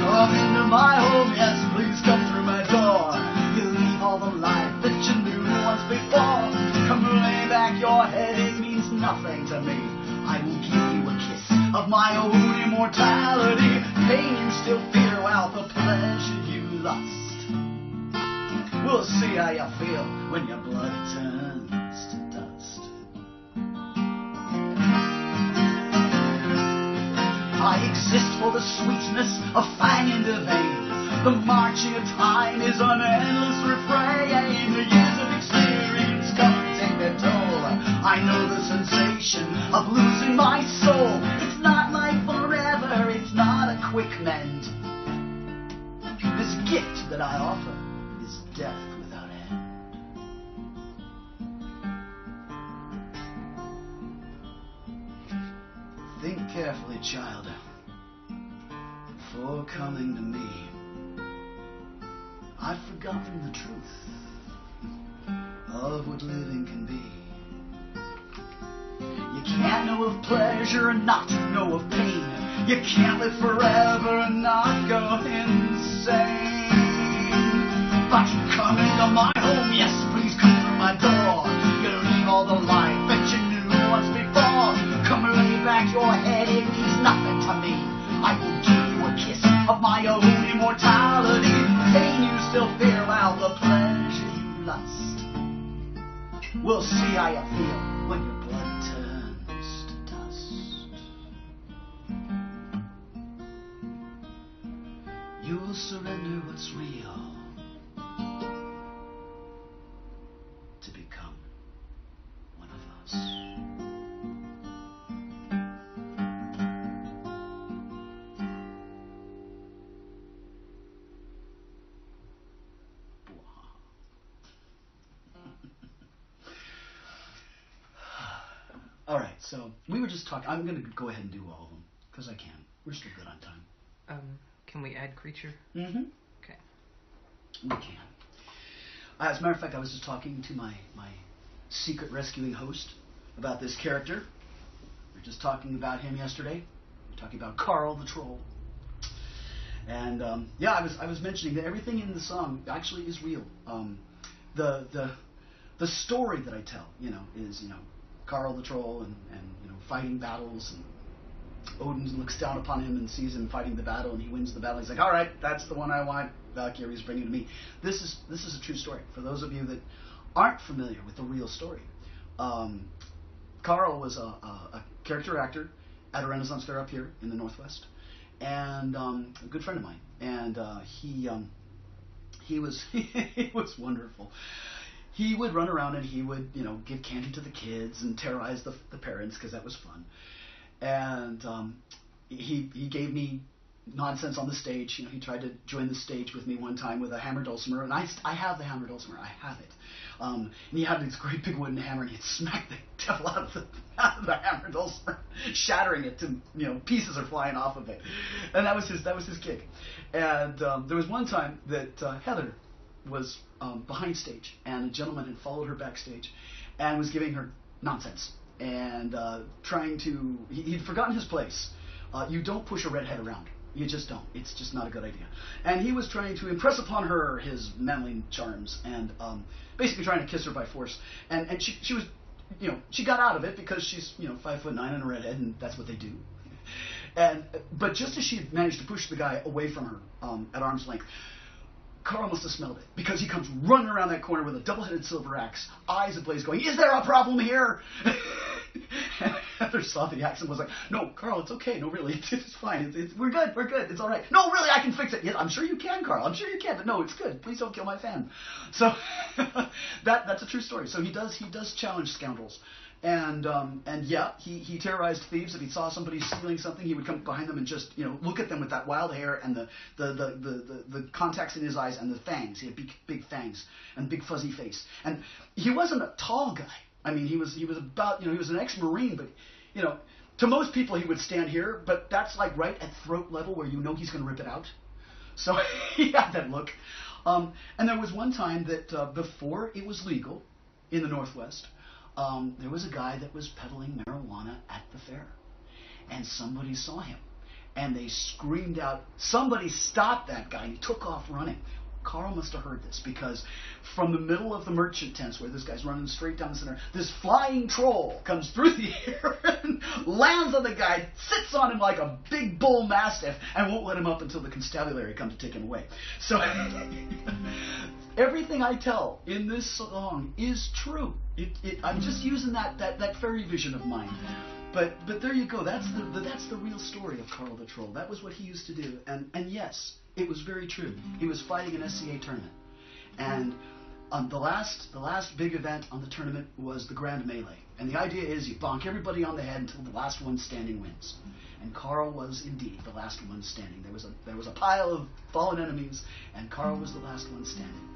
Come into my home, yes, please come through my door. You leave all the life that you knew once before. Come lay back your head, it means nothing to me. I will give you a kiss of my own immortality. Pain you still fear while for pleasure you lust. We'll see how you feel when your blood turns to dust. I exist for the sweetness of Fang and Tuvain. The marching of time is an endless refrain. The years of experience come to take their toll. I know the sensation of losing my soul. It's not like forever, it's not a quick mend. This gift that I offer is death without end. Think carefully, child, before coming to me. I've forgotten the truth of what living can be. You can't know of pleasure and not know of pain. You can't live forever and not go insane. But come into my home, yes, please come through my door. You'll leave all the life that you knew once before. Come and lay back your head, it means nothing to me. I will give you a kiss of my own immortality. Pain you still feel, while the pleasure you lust. We'll see how you feel when your blood turns to dust. You'll surrender what's real to become one of us. All right, so we were just talking. I'm going to go ahead and do all of them because I can. We're still good on time. Can we add creature? Mm-hmm. Okay. We can. As a matter of fact, I was just talking to my secret rescuing host about this character. We were just talking about him yesterday. We were talking about Carl the Troll. And yeah, I was mentioning that everything in the song actually is real. The story that I tell, is Carl the Troll and fighting battles, and Odin looks down upon him and sees him fighting the battle, and he wins the battle. He's like, all right, that's the one I want. Valkyrie's bringing to me. This is a true story. For those of you that aren't familiar with the real story, Carl was a character actor at a Renaissance fair up here in the Northwest, and a good friend of mine. And he was he was wonderful. He would run around and he would, give candy to the kids and terrorize the parents because that was fun. And he gave me nonsense on the stage. He tried to join the stage with me one time with a hammer dulcimer, and I have the hammer dulcimer. I have it. And he had this great big wooden hammer, and he'd smack the devil out of the hammer dulcimer, shattering it to pieces are flying off of it. And that was his gig. And there was one time that Heather was behind stage, and a gentleman had followed her backstage and was giving her nonsense and trying to. He'd forgotten his place. You don't push a redhead around. You just don't. It's just not a good idea. And he was trying to impress upon her his manly charms and basically trying to kiss her by force. And she was, she got out of it because she's 5'9" and a redhead, and that's what they do. But just as she had managed to push the guy away from her at arm's length, Carl must have smelled it, because he comes running around that corner with a double-headed silver axe, eyes ablaze, going, "Is there a problem here?" And Heather saw the axe and was like, "No, Carl, it's okay. No, really, it's fine. We're good. It's all right. No, really, I can fix it. Yes, I'm sure you can, Carl. I'm sure you can. But no, it's good. Please don't kill my fan." So that's a true story. So he does challenge scoundrels. And yeah, he terrorized thieves. If he saw somebody stealing something, he would come behind them and just look at them with that wild hair and the contacts in his eyes and the fangs. He had big fangs and big fuzzy face. And he wasn't a tall guy. I mean, he was about he was an ex-Marine, but to most people he would stand here, but that's like right at throat level where he's going to rip it out. So he had that look. And there was one time that before it was legal in the Northwest. There was a guy that was peddling marijuana at the fair, and somebody saw him, and they screamed out, "Somebody stop that guy!" And he took off running. Carl must have heard this, because from the middle of the merchant tents where this guy's running straight down the center, this flying troll comes through the air and lands on the guy, sits on him like a big bull mastiff, and won't let him up until the constabulary come to take him away. So everything I tell in this song is true. I'm just using that fairy vision of mine. But there you go. That's the real story of Carl the Troll. That was what he used to do. And yes, it was very true. He was fighting an SCA tournament. And The last big event on the tournament was the Grand Melee. And the idea is you bonk everybody on the head until the last one standing wins. And Carl was indeed the last one standing. There was a pile of fallen enemies, and Carl was the last one standing.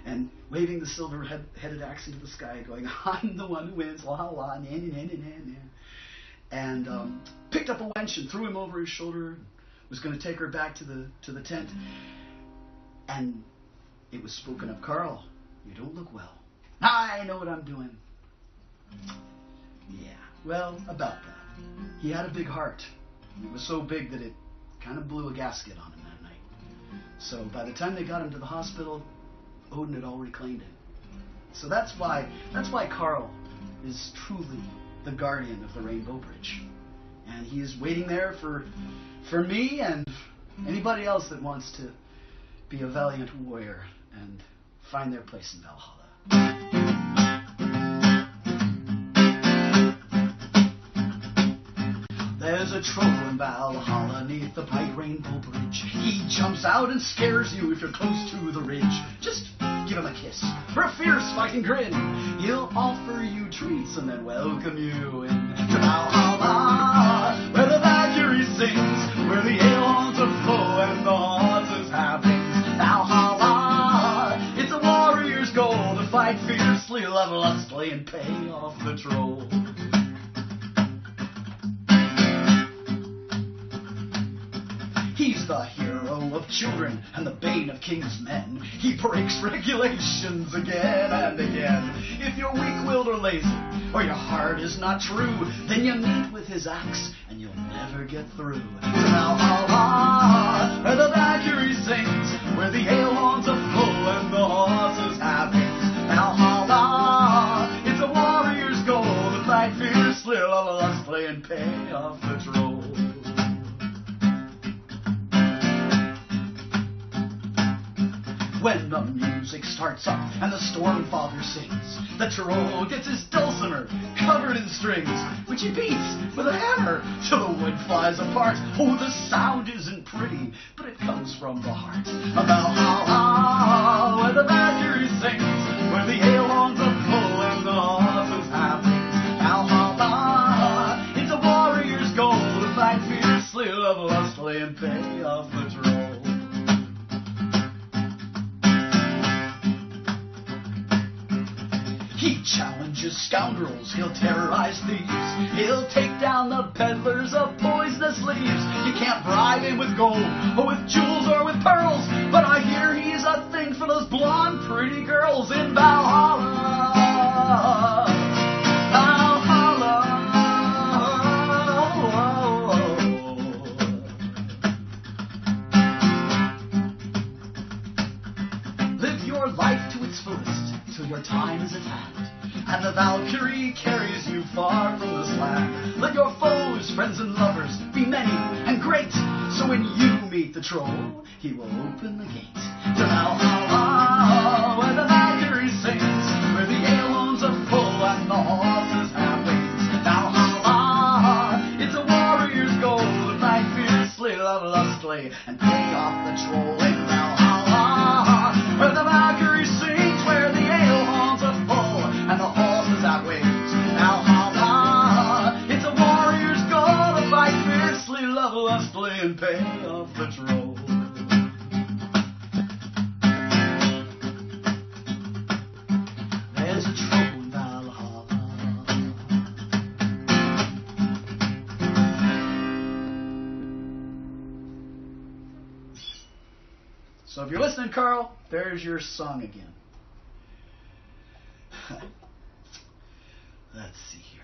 And waving the silver-headed axe into the sky, going, I'm the one who wins, la la, na na na na na. And picked up a wench and threw him over his shoulder. Was going to take her back to the tent. And it was spoken of, Carl, you don't look well. I know what I'm doing. Yeah, well, about that. He had a big heart. It was so big that it kind of blew a gasket on him that night. So by the time they got him to the hospital, Odin had already claimed him. So that's why Carl is truly the guardian of the Rainbow Bridge. And he is waiting there for me and anybody else that wants to be a valiant warrior and find their place in Valhalla. There's a troll in Valhalla neath the bright Rainbow Bridge. He jumps out and scares you if you're close to the ridge. Just give him a kiss or a fierce fighting grin. He'll offer you treats and then welcome you in to Valhalla, where the Valkyrie sings, where the aeons are flow and the horses have wings. Valhalla, it's a warrior's goal to fight fiercely, love lustily, and pay off the troll. He's the hero of children and the bane of kings' men. He breaks regulations again and again. If you're weak-willed or lazy, or your heart is not true, then you meet with his axe and you'll never get through. To Valhalla, where the Valkyrie sings, where the ale horns are full and the horses have wings. Valhalla, it's a warrior's goal to fight fiercely, love lustily, and pay off the troll. When the music starts up and the storm father sings, the troll gets his dulcimer covered in strings, which he beats with a hammer till the wood flies apart. Oh, the sound isn't pretty, but it comes from the heart. Valhalla, where the Valkyrie sings, where the ale horns are full and the horses have wings. Valhalla, it's a warrior's goal to fight fiercely, love lustily, and pay off the troll. He challenges scoundrels, he'll terrorize thieves, he'll take down the peddlers of poisonous leaves. You can't bribe him with gold, or with jewels, or with pearls, but I hear he's a thing for those blonde pretty girls in Valhalla. Valhalla. Live your life to its fullest, till your time is at hand, and the Valkyrie carries you far from this land. Let your foes, friends, and lovers be many and great, so when you meet the troll, he will open the gate. To Valhalla, where the Valkyrie sings, where the ale horns are full and the horses have wings. Valhalla, it's a warrior's goal to fight fiercely, love lustily, and pay off the troll in Valhalla, where the Valkyrie sings, where the ale horns are full and the horses have wings. Valhalla, it's a warrior's goal to fight fiercely, love lustily, and pay off the troll. There's a troll in Valhalla. So if you're listening, Carl, there's your song again. Let's see here.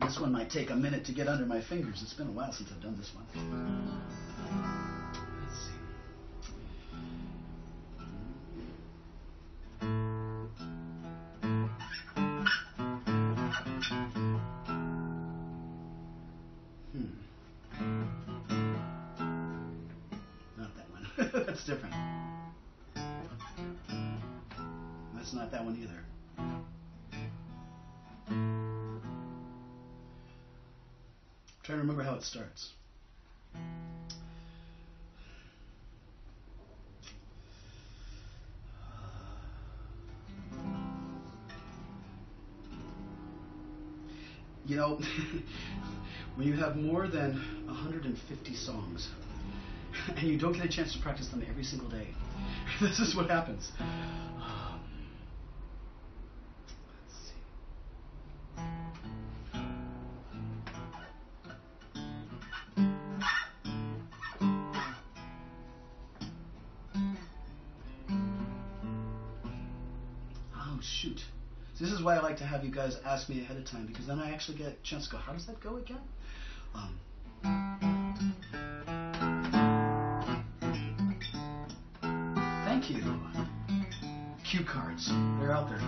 This one might take a minute to get under my fingers. It's been a while since I've done this one. Let's see. Not that one. That's different. That's not that one either. I'm trying to remember how it starts. You know, when you have more than 150 songs and you don't get a chance to practice them every single day, this is what happens. Let's see. Oh, shoot. This is why I like to have you guys ask me ahead of time, because then I actually get a chance to go, how does that go again? Thank you. Cue cards. They're out there.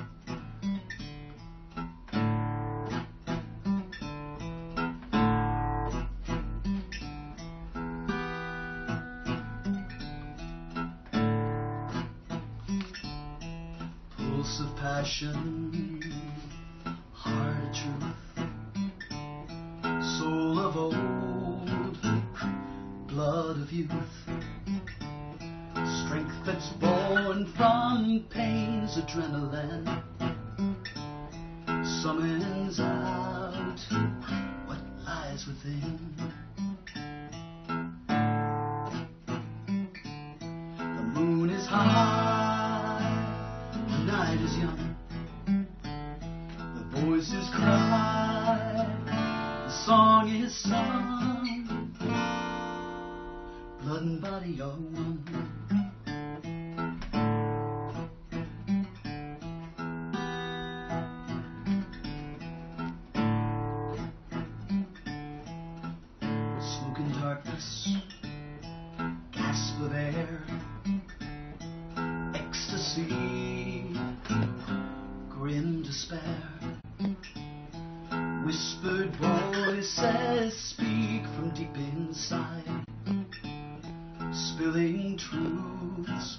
Pulse of passion, heart of truth, soul of old, blood of youth, strength that's born from pain's adrenaline, summons out what lies within. The moon is high, the night is young, the voices cry, the song is sung, blood and body are one. Smoke and darkness, gasp of air, ecstasy, grim despair. Whispered voices speak from deep inside, spilling truths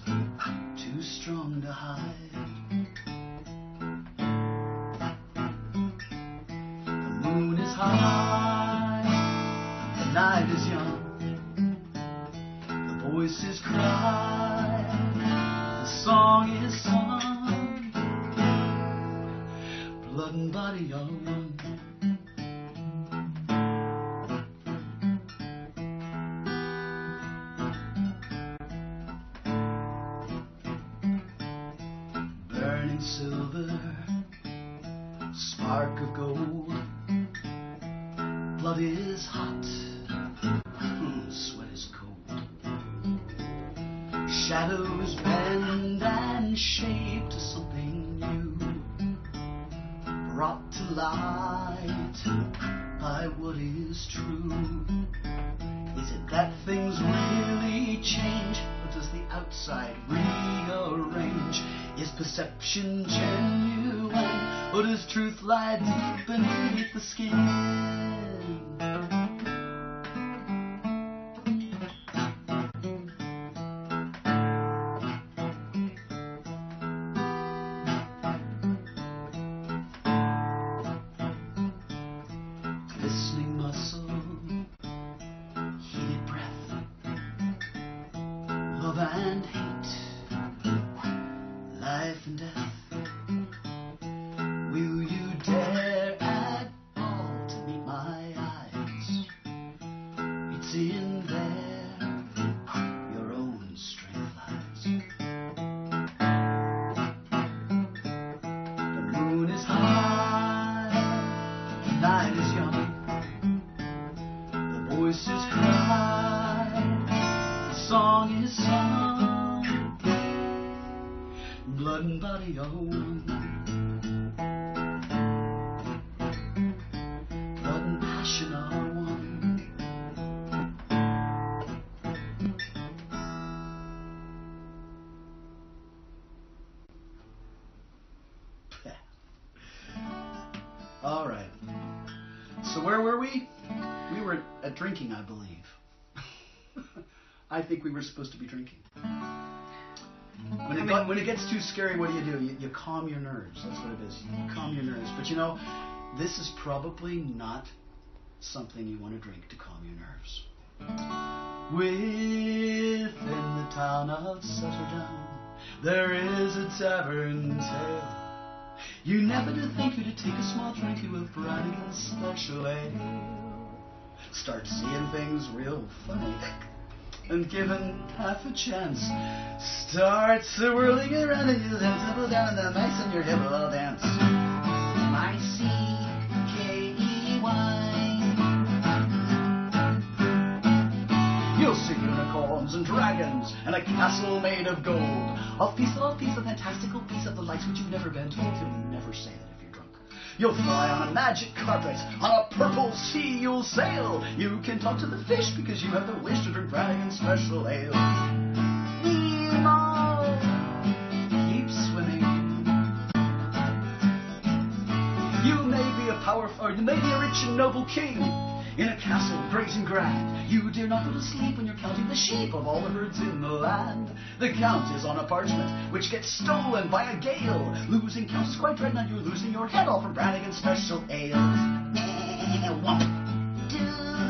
too strong to hide. The moon is high, the night is young, the voices cry, the song is sung, blood and body are one. Burning silver, spark of gold, blood is hot, sweat is cold. Shadows bend and shape to something new, brought to light by what is true. Is it that things really change, or does the outside rearrange? Is perception genuine, or does truth lie deep beneath the skin? Listening muscle, heated breath, love and hate, life and death. Will you dare at all to meet my eyes? It's in there your own strength lies. The moon is high, the night is young, the voices cry, the song is sung, blood and body are one. Blood and passion are one. All right. So where were we? We were at drinking, I believe. I think we were supposed to be drinking. When it gets too scary, what do? You calm your nerves. That's what it is. You calm your nerves. But you know, this is probably not something you want to drink to calm your nerves. Within the town of Sutterdown, there is a tavern tale You never did think you'd take a small drink with Brannigan's Special Ale. Start seeing things real funny, and given half a chance, start swirling around and you then tumble down the mice on your hip will dance. My C-K-E-Y. You'll see unicorns and dragons and a castle made of gold. A piece of fantastical piece of the lights which you've never been told. You'll never say that if you're drunk. You'll fly on a magic carpet, on a purple sea you'll sail. You can talk to the fish because you have the wish to drink Brannigan's Special Ale. Nemo, keep swimming. You may be a powerful, or you may be a rich and noble king in a castle great and grand. You dare not go to sleep when you're counting the sheep of all the herds in the land. The count is on a parchment which gets stolen by a gale. Losing count is quite dread, now you're losing your head all from Brannigan's Special Ale. Wump, do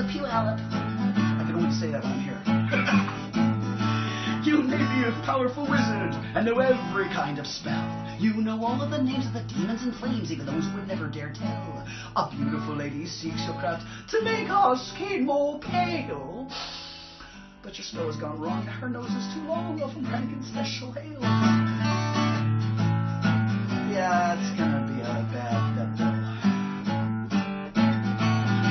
the Puyallup. I can only say that when I'm here. You may be a powerful wizard and know every kind of spell. You know all of the names of the demons and flames, even those who would never dare tell. A beautiful lady seeks your craft to make our skin more pale. But your spell has gone wrong. Her nose is too long from Brannigan's Special Ale. Yeah, it's gonna be a bad bill.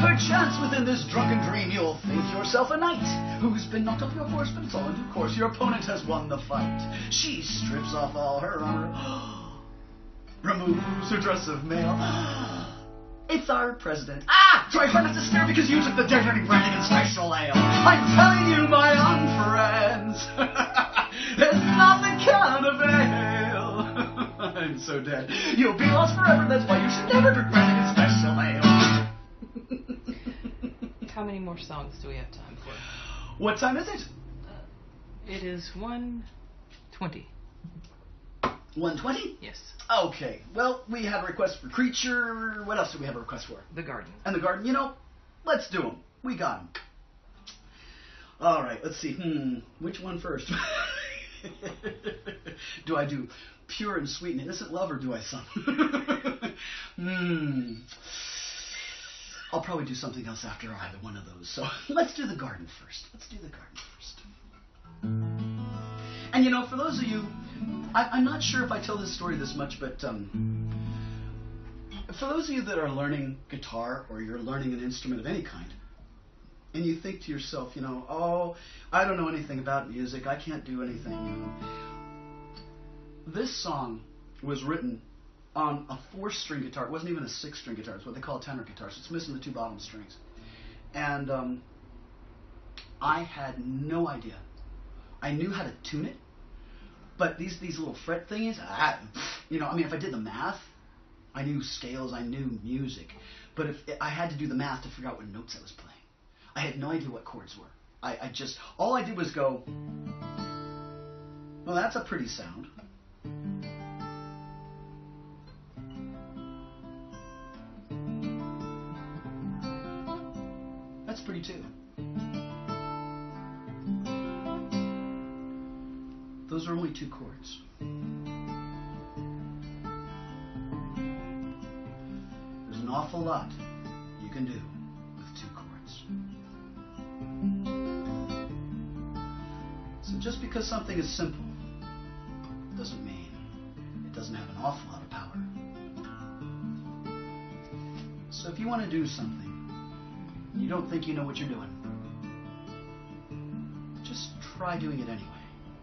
Perchance within this drunken dream you'll think yourself a knight who's been knocked off your horse, but it's all in due course. Your opponent has won the fight. She strips off all her armor, removes her dress of mail. It's our president. Try hard not to stare because you took the dare drinking Brannigan's Special Ale. I'm telling you, my young friends, there's nothing kind of ale. I'm so dead. You'll be lost forever. That's why you should never drink Brannigan's Special Ale. How many more songs do we have time for? What time is it? It is 1:20. 1:20? Yes. Okay. Well, we had a request for Creature. What else do we have a request for? The Garden. And the Garden. You know, let's do them. We got them. All right. Let's see. Which one first? Do I do Pure and Sweet and Innocent Love, or do I some? I'll probably do something else after either one of those. So let's do the Garden first. And you know, for those of you, I'm not sure if I tell this story this much, but for those of you that are learning guitar or you're learning an instrument of any kind, and you think to yourself, you know, oh, I don't know anything about music, I can't do anything, you know. This song was written on a 4-string guitar. It wasn't even a 6-string guitar. It's what they call a tenor guitar. So it's missing the 2 bottom strings. And I had no idea. I knew how to tune it, but these little fret thingies, you know, I mean, if I did the math, I knew scales, I knew music. But if I had to do the math to figure out what notes I was playing, I had no idea what chords were. I just, all I did was go, well, that's a pretty sound. That's pretty too. Those are only 2 chords. There's an awful lot you can do with 2 chords. So just because something is simple doesn't mean it doesn't have an awful lot of power. So if you want to do something, you don't think you know what you're doing, just try doing it anyway.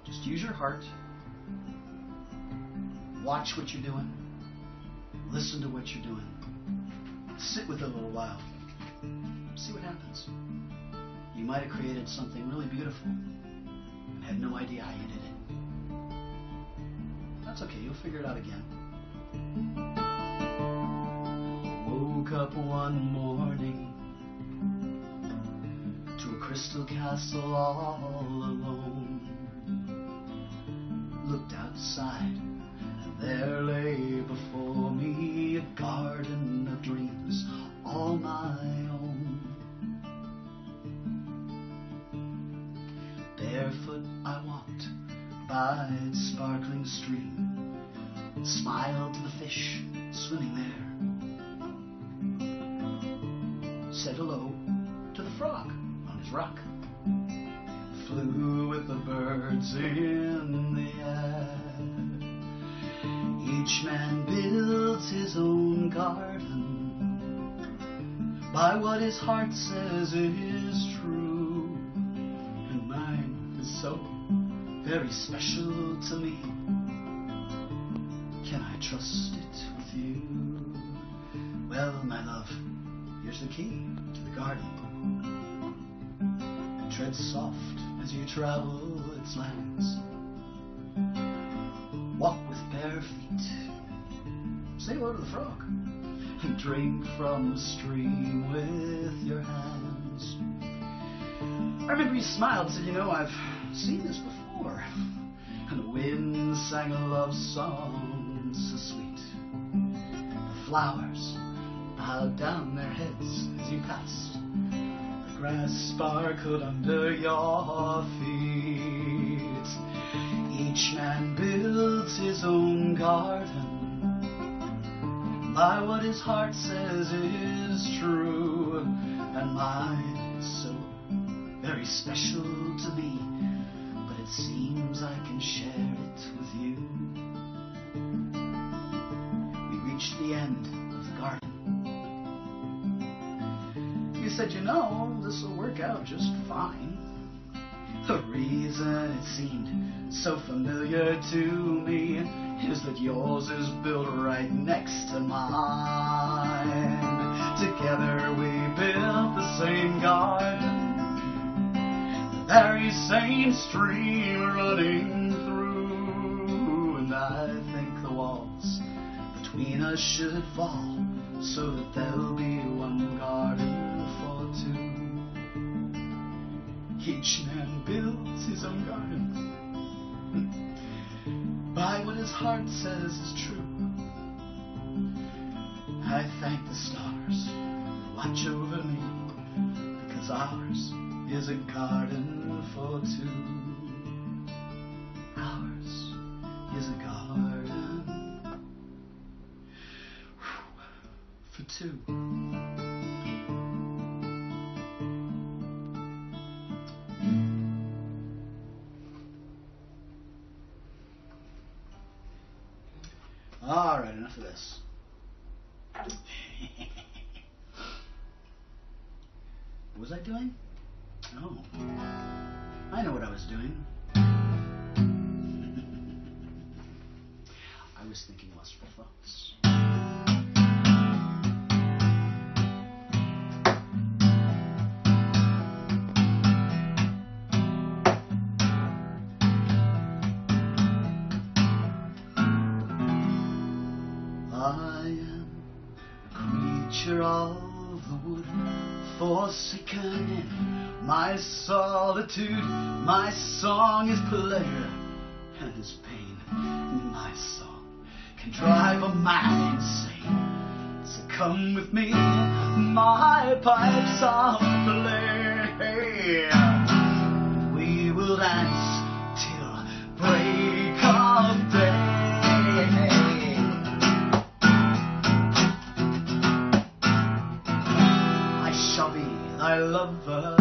Just use your heart. Watch what you're doing. Listen to what you're doing. Sit with it a little while. See what happens. You might have created something really beautiful and had no idea how you did it. That's okay. You'll figure it out again. Woke up one morning to a crystal castle all alone. Looked outside, and there lay before me a garden of dreams, all my own. Barefoot I walked by its sparkling stream, and smiled to the fish swimming there. Said hello to the frog on his rock. Flew with the birds in the air. Each man builds his own garden by what his heart says is true. And mine is so very special to me. Can I trust it with you? Well, my love, here's the key to the garden. Tread soft as you travel its lands. Walk with bare feet. Say hello to the frog. And drink from the stream with your hands. I remember he smiled and said, you know, I've seen this before. And the wind sang a love song so sweet. The flowers bowed down their heads as you passed. The grass sparkled under your feet. Each man builds his own garden by what his heart says is true. And mine is so very special to me, but it seems I can share it with you. We reached the end of the garden. You said, you know, this will work out just fine. The reason it seemed so familiar to me is that yours is built right next to mine. Together we built the same garden, the very same stream running through. And I think the walls between us should fall so that there'll be one garden for two. Each man builds his own garden by what his heart says is true. I thank the stars that watch over me, because ours is a garden for two. Ours is a garden for two. All right, enough of this. What was I doing? Oh, I know what I was doing. I was thinking lustful thoughts. Of the wood, forsaken in my solitude. My song is pleasure and is pain. My song can drive a man insane. So come with me, my pipes are playing. We will dance till break of day. My lover,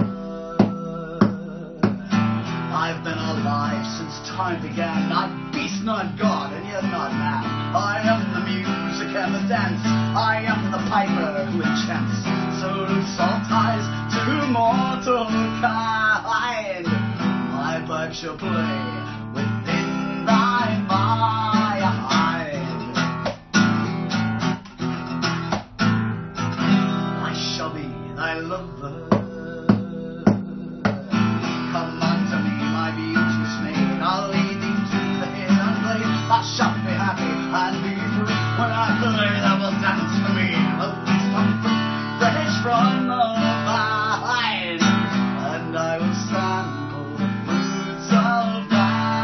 I've been alive since time began, not beast, not God, and yet not man. I am the music and the dance, I am the piper who enchants. So loose all ties to mortal kind. My pipe shall play within thy mind. I shall be thy lover. I'll lead thee to the hidden place. I shall be happy and be free. When I play, thou wilt dance for me. A feast on fruit, fresh from the vine, and I will sample the fruits of thine.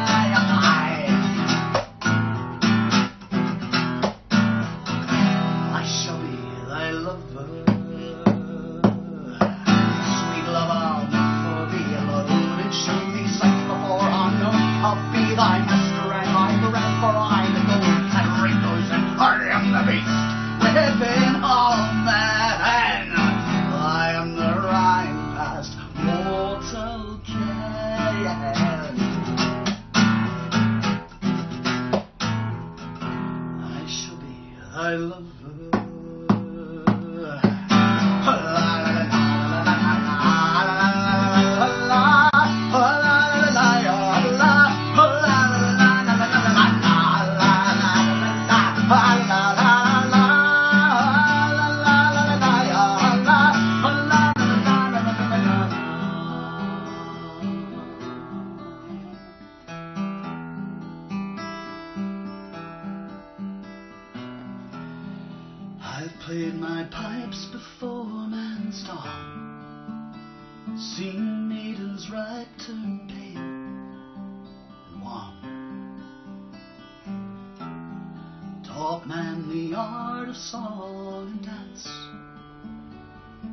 thy lover. I've played my pipes before man's dawn, seen maidens ripe turn pale and wan, taught man the art of song and dance,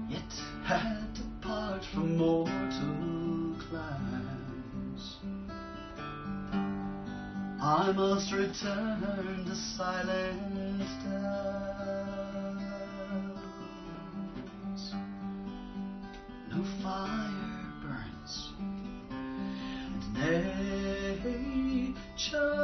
yet had to part from mortal climes. I must return to silent downs. No fire burns, and nature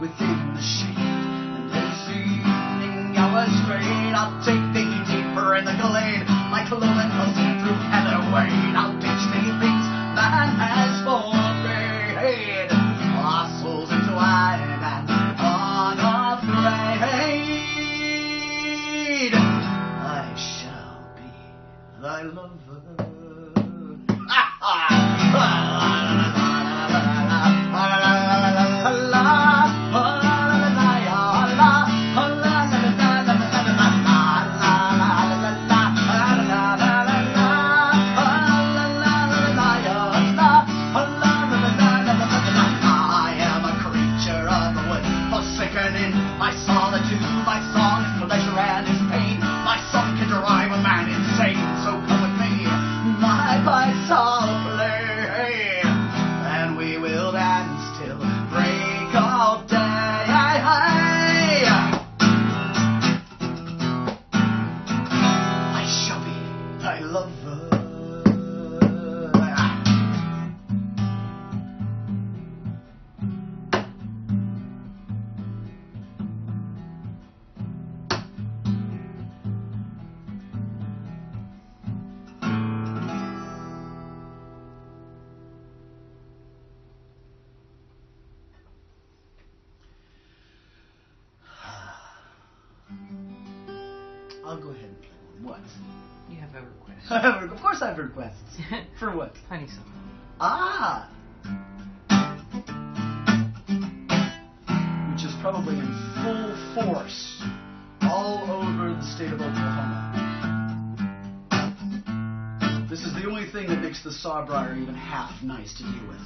within the shade, and this evening hours straight, I'll take thee deeper in the glade. My cloven hoof through heather wade, I'll teach thee things man has forbade. Our souls entwined and unafraid. I shall be thy lover. I'll go ahead and play one. What? You have a request. Of course I have requests. For what? Honey song. Ah! Which is probably in full force all over the state of Oklahoma. This is the only thing that makes the sawbriar even half nice to deal with.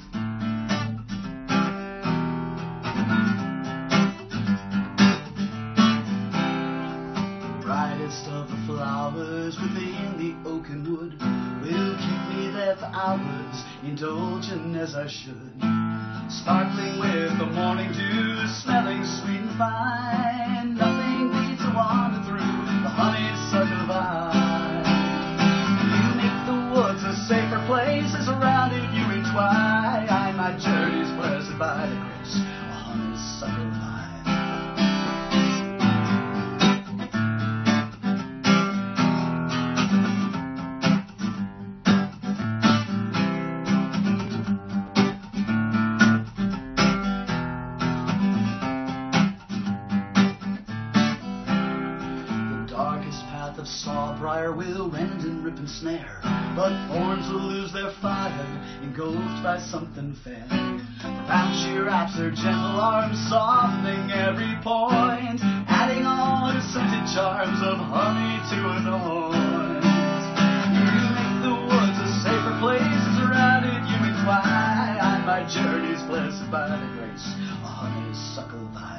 Of the flowers within the oaken wood will keep me there for hours, indulging as I should, sparkling with the morning dew, smelling sweet and fine. Nothing beats a wander through the honeysuckle vine. You make the woods a safer place as around it you entwine. My journey's blessed by the grace of honeysuckle vine. Sawbriar will rend and rip and snare, but thorns will lose their fire, engulfed by something fair. Around she wraps her gentle arms, softening every point, adding all her scented charms of honey to anoint. You make the woods a safer place as around it you entwine. My journey's blessed by the grace of honeysuckle vines.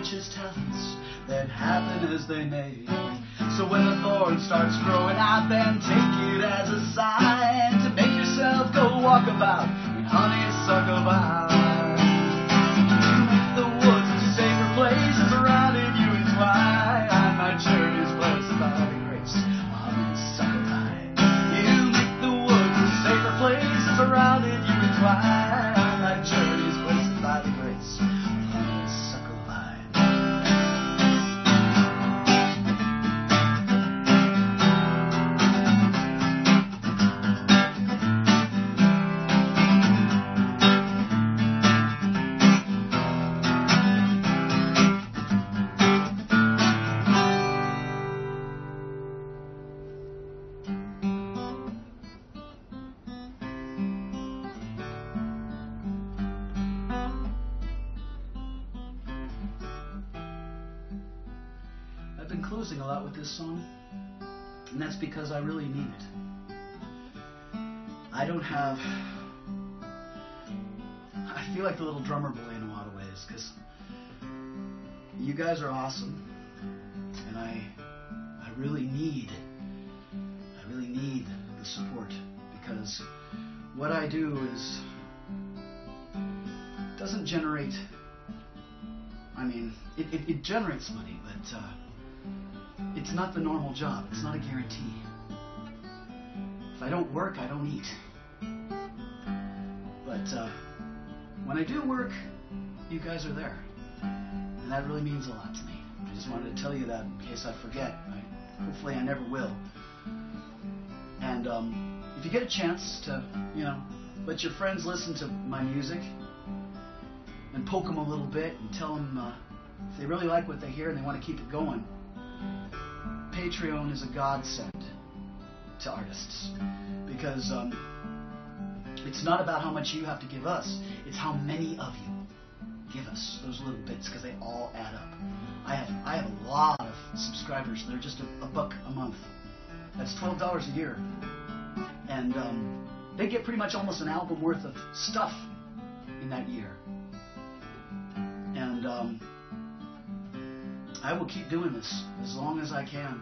richest talents that happen as they may. So when the thorn starts growing out, then take it as a sign to make yourself go walk about in honeysuckle vine. You make the woods a safer place surrounding you entwine. My journey is blessed by the grace of honeysuckle vine. You make the woods a safer place surrounding you entwine. My journey is blessed by the grace of honeysuckle vine. I've been closing a lot with this song, and that's because I really mean it. I feel like the little drummer boy in a lot of ways, because you guys are awesome, and I really need the support, because what I do doesn't generate, it generates money, but it's not the normal job. It's not a guarantee. If I don't work, I don't eat. But when I do work, you guys are there. And that really means a lot to me. I just wanted to tell you that in case I forget. Hopefully I never will. And if you get a chance to, let your friends listen to my music and poke them a little bit and tell them if they really like what they hear and they want to keep it going, Patreon is a godsend to artists, because it's not about how much you have to give us, it's how many of you give us those little bits, because they all add up. I have a lot of subscribers. They're just a buck a month. That's $12 a year, and they get pretty much almost an album worth of stuff in that year. And I will keep doing this as long as I can,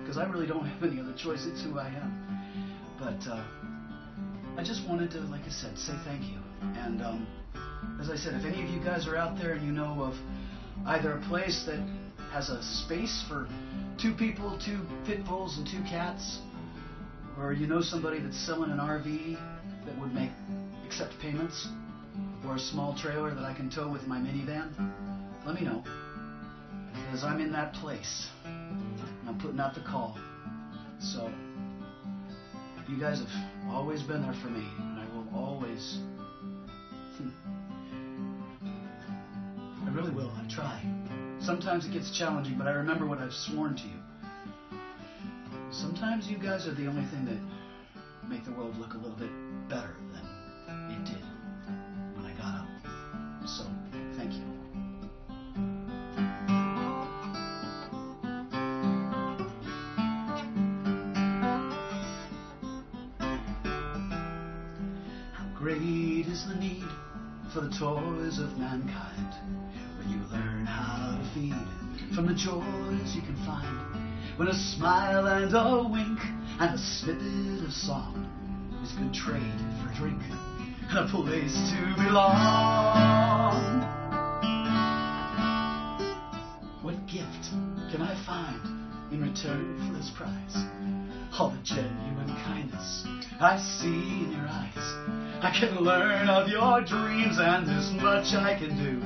because I really don't have any other choice. It's who I am. But I just wanted to, like I said, say thank you. And as I said, if any of you guys are out there and you know of either a place that has a space for 2 people, 2 pit bulls, and 2 cats, or you know somebody that's selling an RV that would accept payments, or a small trailer that I can tow with my minivan, let me know. Because I'm in that place, and I'm putting out the call. So, you guys have always been there for me, and I will always. I really will. I try. Sometimes it gets challenging, but I remember what I've sworn to you. Sometimes you guys are the only thing that make the world look a little bit better than it did when I got up. So, thank you. Great is the need for the toys of mankind when you learn how to feed from the joys you can find. When a smile and a wink and a snippet of song is good trade for drink and a place to belong. What gift can I find in return for this prize? All the genuine kindness I see in your eyes. I can learn of your dreams, and this much I can do.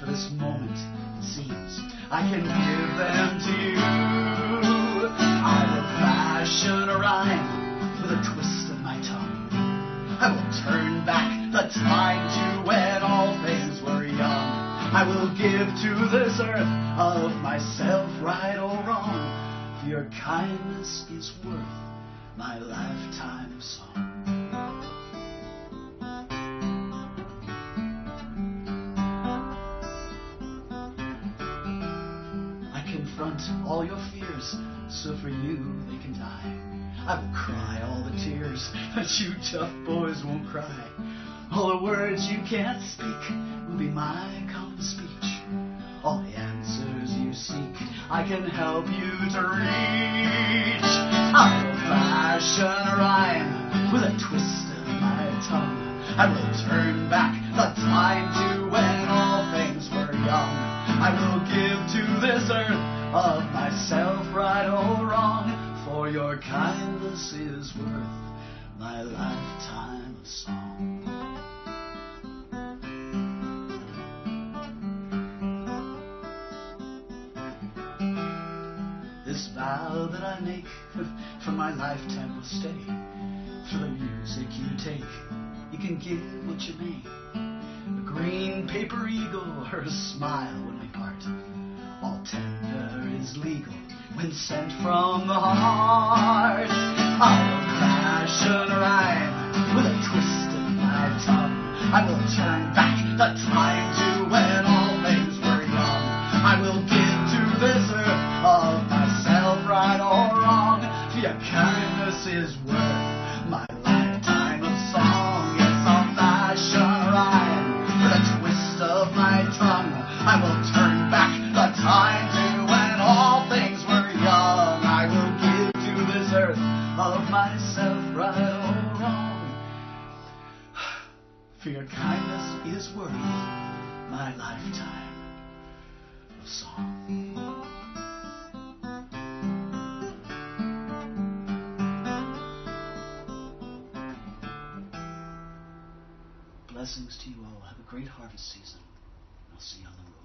For this moment, it seems, I can give them to you. I will fashion a rhyme with a twist of my tongue. I will turn back the time to when all things were young. I will give to this earth of myself, right or wrong. For your kindness is worth my lifetime of song. All your fears, so for you they can die. I will cry all the tears that you tough boys won't cry. All the words you can't speak will be my common speech. All I can help you to reach. I will fashion a rhyme with a twist of my tongue. I will turn back the time to when all things were young. I will give to this earth of myself, right or wrong, for your kindness is worth my lifetime of song. This vow that I make for my lifetime will stay. For the music you take, you can give what you may. A green paper eagle or a smile when we part. All tender is legal when sent from the heart. I will fashion a rhyme with a twist of my tongue. I will turn back the time to when all things were young. I will give to this earth of myself, right or wrong, for your kindness is worth my lifetime of song. Yes, I'll fashion a rhyme with a twist of my tongue. I will turn back the time to when all things were young. I will give to this earth of myself, right or wrong, for your kindness is worth my lifetime of song. Blessings to you all. Have a great harvest season. I'll see you on the road.